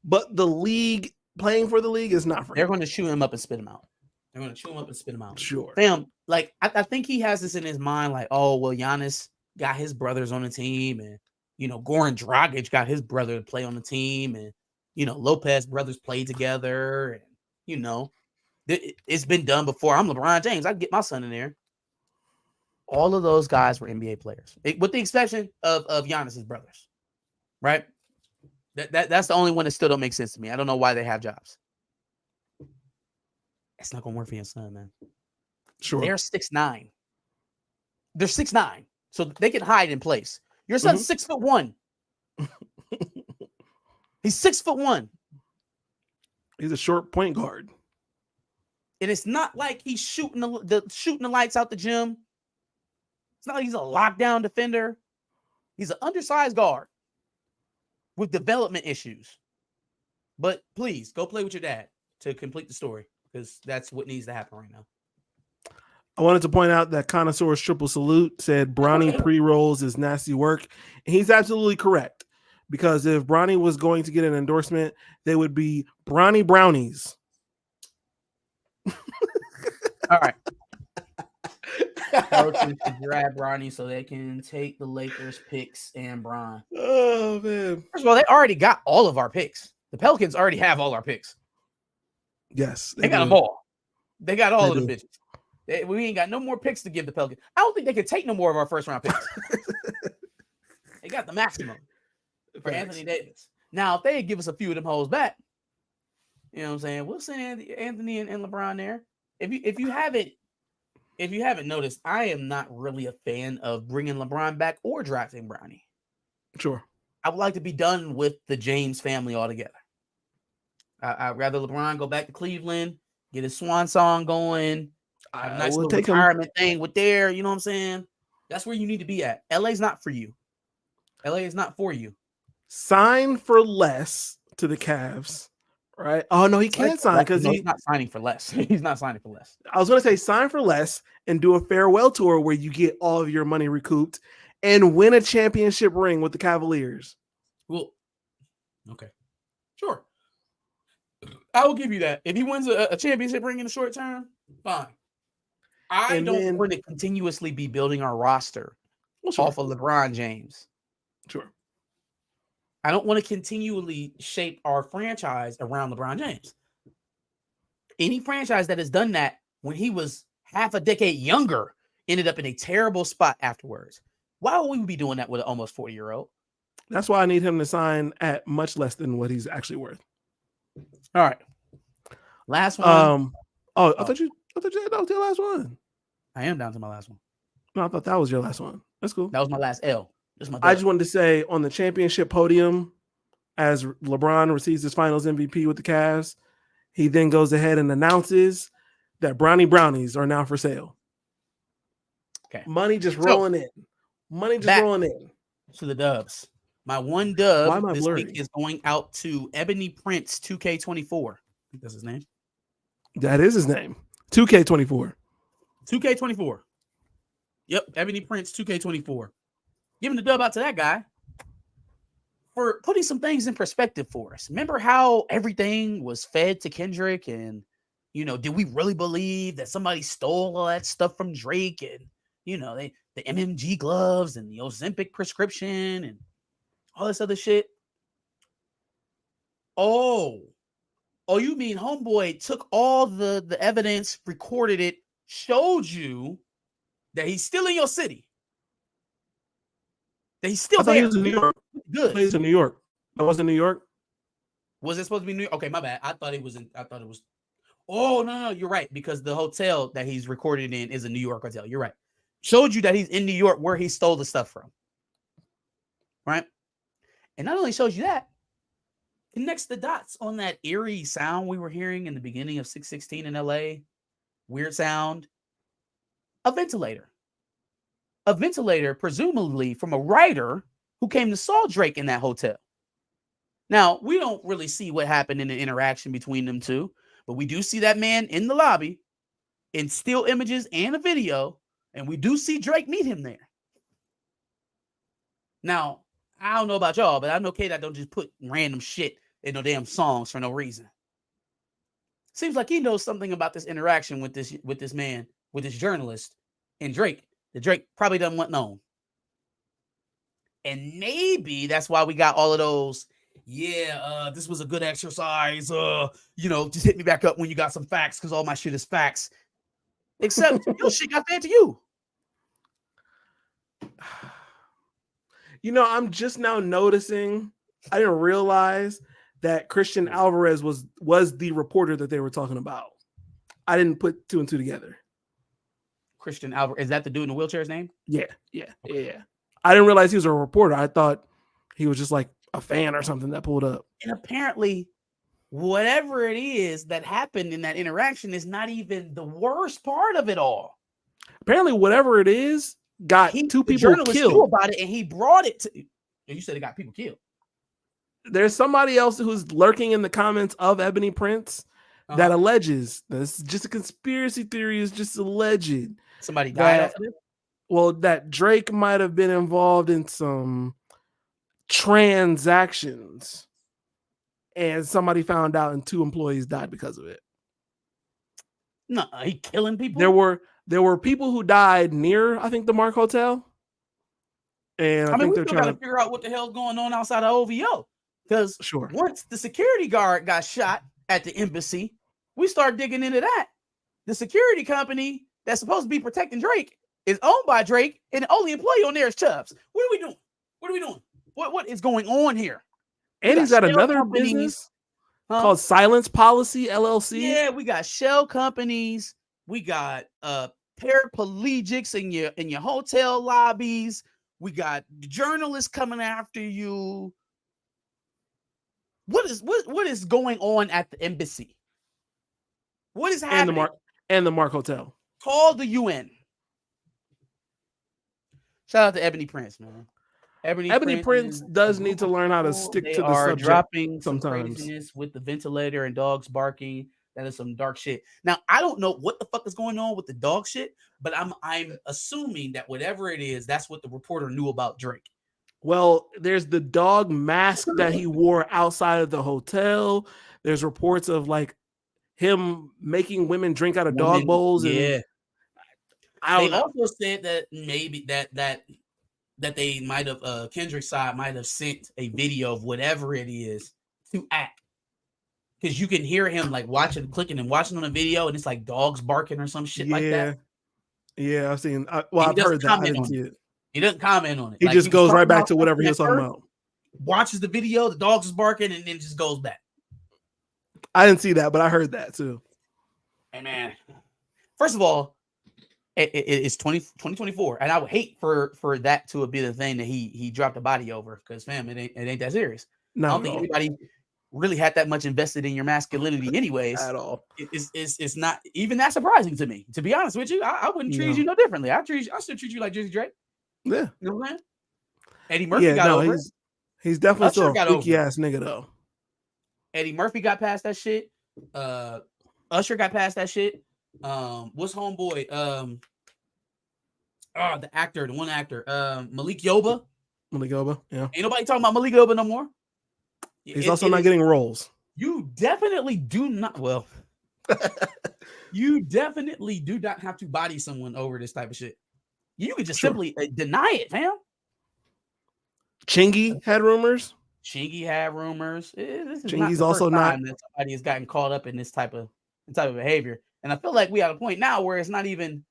But the league, playing for the league, is not for him. They're going to chew him up and spit him out. They're going to chew him up and spit him out. Sure. Fam, like, I think he has this in his mind, like, oh, well, Giannis got his brothers on the team, and, Goran Dragic got his brother to play on the team, and, Lopez brothers played together, and, it's been done before. I'm LeBron James. I can get my son in there. All of those guys were NBA players, with the exception of Giannis's brothers, right? That's the only one that still don't make sense to me. I don't know why they have jobs. It's not going to work for your son, man. Sure. They're 6'9". They're 6'9", so they can hide in place. Your son's 6'1". He's 6'1". He's a short point guard. And it's not like he's shooting the lights out the gym. It's not like he's a lockdown defender. He's an undersized guard with development issues. But please go play with your dad to complete the story, because that's what needs to happen right now. I wanted to point out that Connoisseur's Triple Salute said Bronny pre-rolls is nasty work. And he's absolutely correct, because if Bronny was going to get an endorsement, they would be Bronny Brownies. All right. Pelicans to grab Bronny so they can take the Lakers picks and Bron. Oh, man. First of all, they already got all of our picks. The Pelicans already have all our picks. Yes. They got them all. They got all of the bitches. We ain't got no more picks to give the Pelicans. I don't think they can take no more of our first round picks. They got the maximum for Anthony Davis. Now, if they give us a few of them hoes back, you know what I'm saying? We'll send Anthony and LeBron there. If you haven't noticed, I am not really a fan of bringing LeBron back or drafting Bronny. Sure. I would like to be done with the James family altogether. I'd rather LeBron go back to Cleveland, get his swan song going, have a nice little retirement thing with there. You know what I'm saying? That's where you need to be at. LA's not for you. LA is not for you. Sign for less to the Cavs. Right? Oh, no, he can't sign because he's not signing for less. He's not signing for less. I was going to say sign for less and do a farewell tour where you get all of your money recouped and win a championship ring with the Cavaliers. Well, okay. Sure. I will give you that. If he wins a championship ring in the short term, fine. I don't want to continuously be building our roster off of LeBron James. Sure. I don't want to continually shape our franchise around LeBron James. Any franchise that has done that when he was half a decade younger ended up in a terrible spot afterwards. Why would we be doing that with an almost 40-year-old? That's why I need him to sign at much less than what he's actually worth. All right. Last one. I thought you said that was your last one. I am down to my last one. No, I thought that was your last one. That's cool. That was my last L. I just wanted to say on the championship podium, as LeBron receives his finals MVP with the Cavs, he then goes ahead and announces that Bronny Brownies are now for sale. Okay. Money just rolling in. Money just rolling in. To the dubs. My one dub this week is going out to Ebony Prince 2K24. I think that's his name. That is his name. 2K24. 2K24. Yep. Ebony Prince 2K24. Giving the dub out to that guy for putting some things in perspective for us. Remember how everything was fed to Kendrick, and, did we really believe that somebody stole all that stuff from Drake, and, the MMG gloves and the Ozempic prescription and all this other shit? Oh, you mean homeboy took all the evidence, recorded it, showed you that he's still in your city. That he's still I thought there. he was in New York. Good. He's in New York. That wasn't New York. Was it supposed to be New York? Okay, my bad. I thought it was. Oh no, you're right, because the hotel that he's recorded in is a New York hotel. You're right. Showed you that he's in New York where he stole the stuff from. Right? And not only shows you that, connects the dots on that eerie sound we were hearing in the beginning of 616 in LA. Weird sound. A ventilator. A ventilator, presumably from a writer who came to saw Drake in that hotel. Now, we don't really see what happened in the interaction between them two, but we do see that man in the lobby in still images and a video, and we do see Drake meet him there. Now, I don't know about y'all, but I know K-Dot don't just put random shit in no damn songs for no reason. Seems like he knows something about this interaction with this man, with this journalist, and Drake, that Drake probably doesn't want known. And maybe that's why we got all of those, this was a good exercise, just hit me back up when you got some facts, because all my shit is facts. Except your shit got fed to you. I'm just now noticing, I didn't realize that Christian Alvarez was the reporter that they were talking about. I didn't put two and two together. Christian Alvarez, is that the dude in the wheelchair's name? Yeah. I didn't realize he was a reporter. I thought he was just like a fan or something that pulled up. And apparently, whatever it is that happened in that interaction is not even the worst part of it all. Apparently, whatever it is got two people killed. Knew about it, and he brought it to. You said it got people killed. There's somebody else who's lurking in the comments of Ebony Prince that alleges, this is just a conspiracy theory, is just alleged. Somebody died off of it? Well, that Drake might have been involved in some transactions, and somebody found out, and 2 employees died because of it. No, he killing people. There were people who died near, I think, the Mark Hotel, and I think they're trying to figure out what the hell's going on outside of OVO. Because once the security guard got shot at the embassy, we start digging into that. The security company that's supposed to be protecting Drake is owned by Drake, and the only employee on there is Chubbs. What are we doing? What is going on here? And he's got another business called Silence Policy LLC. Yeah, we got shell companies. We got paraplegics in your hotel lobbies. We got journalists coming after you. What is going on at the embassy? What is happening? And the Mark Hotel. Call the UN. Shout out to Ebony Prince, man. Ebony Prince does need to learn how to stick to the subject. Dropping sometimes craziness with the ventilator and dogs barking. That is some dark shit. Now, I don't know what the fuck is going on with the dog shit, but I'm assuming that whatever it is, that's what the reporter knew about Drake. Well, there's the dog mask that he wore outside of the hotel. There's reports of like him making women drink out of dog bowls. Yeah. They also said that maybe that they might have Kendrick's side might have sent a video of whatever it is to act. Because you can hear him like clicking and watching on a video, and it's like dogs barking or some shit like that. Yeah, I've seen. I've heard that. I didn't see it. He doesn't comment on it. He just goes right back to whatever he was talking about. Watches the video, the dogs is barking, and then just goes back. I didn't see that, but I heard that too. Hey man, first of all, it's 2024, and I would hate for that to be the thing that he dropped a body over, because fam, it ain't that serious. I don't think anybody really had that much invested in your masculinity anyways at all. It's not even that surprising to me, to be honest with you. I wouldn't treat you no differently. I still treat you like Drizzy Drake. Yeah. You know what I'm saying? Eddie Murphy got over it. He's definitely still a freaky ass nigga though. Eddie Murphy got past that shit. Usher got past that shit. What's homeboy? The one actor, Malik Yoba. Yeah. Ain't nobody talking about Malik Yoba no more. He's also not getting roles. You definitely do not. Well, you definitely do not have to body someone over this type of shit. You could just simply deny it, fam. Chingy had rumors. Chingy's also not. That somebody has gotten caught up in this type of behavior, and I feel like we at a point now where it's not even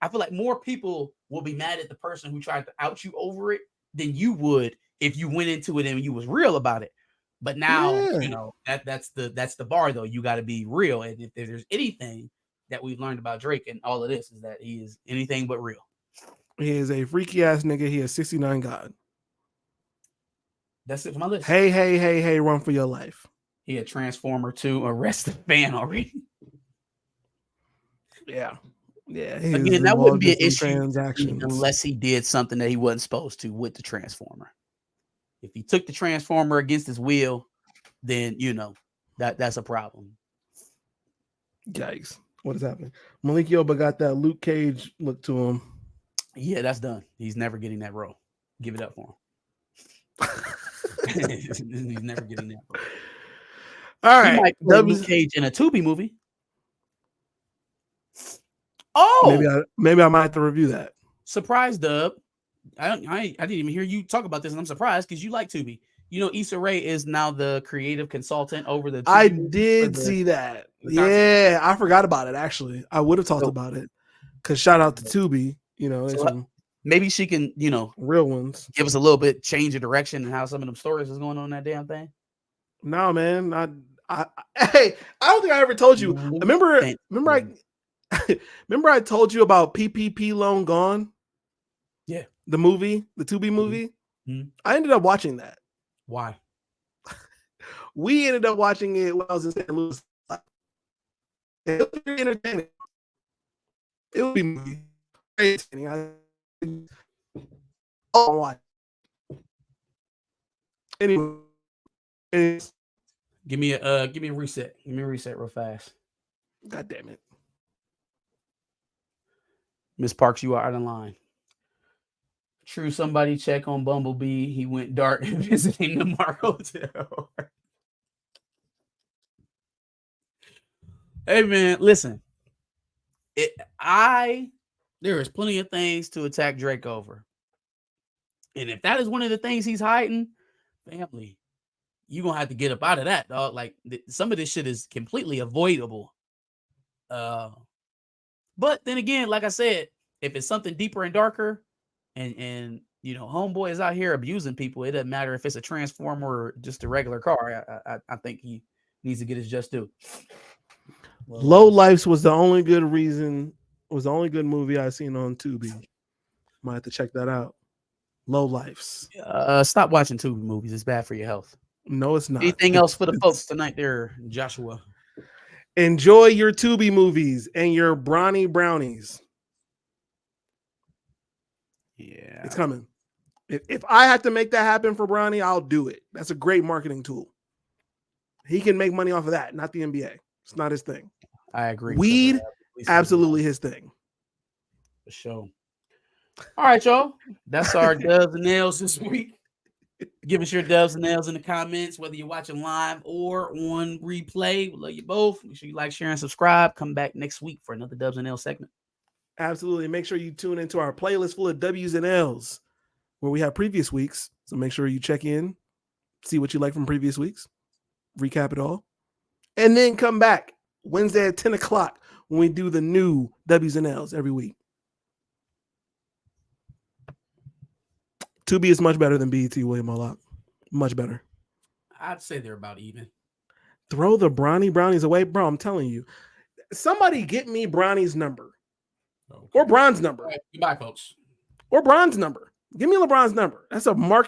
I feel like more people will be mad at the person who tried to out you over it than you would if you went into it and you was real about it. But now, Yeah. you know, that's the bar though. You got to be real. And if there's anything that we've learned about Drake and all of this is that he is anything but real. He is a freaky ass nigga. He is 69 God. That's it for my list. Hey, run for your life. He had Transformer 2 arrest the fan already. Yeah. Yeah. Again, that wouldn't be an issue transactions. unless he did something that he wasn't supposed to with the Transformer. If he took the Transformer against his will, then you know that's a problem. Yikes. What is happening? Malik Yoba got that Luke Cage look to him. Yeah, that's done. He's never getting that role. Give it up for him. He's never getting that role. All He right. might play Luke Cage in a Tubi movie. Oh, maybe I might have to review that. Surprise, Dub. I didn't even hear you talk about this, and I'm surprised because you like Tubi. You know, Issa Rae is now the creative consultant over the Tubi. I did see that. Yeah, I forgot about it, actually. I would have talked about it. Because shout out to Tubi. You know, so maybe she can, you know, real ones. Give us a little bit change of direction and how some of them stories is going on that damn thing. No, man. Hey, I don't think I ever told you. Remember I told you about PPP Loan Gone? Yeah. The movie, the Tubi movie. Mm-hmm. I ended up watching that. Why? We ended up watching it when I was in St. Louis. It was very entertaining. It would be very entertaining. Watch. Anyway, give me a reset. Give me a reset real fast. God damn it. Miss Parks, you are out of line. True, somebody check on Bumblebee. He went dark and visiting the Mark Hotel. Hey man, listen. There is plenty of things to attack Drake over. And if that is one of the things he's hiding, family, you're gonna have to get up out of that, dog. Like some of this shit is completely avoidable. But then again, like I said, if it's something deeper and darker, and you know, homeboy is out here abusing people, it doesn't matter if it's a Transformer or just a regular car. I think he needs to get his just due. Low Lifes was the only good movie I seen on Tubi. Might have to check that out. Low Lifes. Stop watching Tubi movies. It's bad for your health. No, it's not. Anything else for the folks tonight there, Joshua? Enjoy your Tubi movies and your Bronny brownies. Yeah. It's coming. If I have to make that happen for Bronny, I'll do it. That's a great marketing tool. He can make money off of that, not the NBA. It's not his thing. I agree. Weed, absolutely his thing. For sure. All right, y'all. That's our dubs and nails this week. Give us your dubs and nails in the comments, whether you're watching live or on replay. We love you both. Make sure you like, share, and subscribe. Come back next week for another dubs and nails segment. Absolutely. Make sure you tune into our playlist full of W's and L's where we have previous weeks. So make sure you check in, see what you like from previous weeks, recap it all, and then come back Wednesday at 10 o'clock when we do the new W's and L's every week. Tubi is much better than BET, William Olak. Much better. I'd say they're about even. Throw the Bronny brownies away. Bro, I'm telling you. Somebody get me Bronny's number. Okay. Or Bron's number. Right, goodbye, folks. Or Bron's number. Give me LeBron's number. That's a market.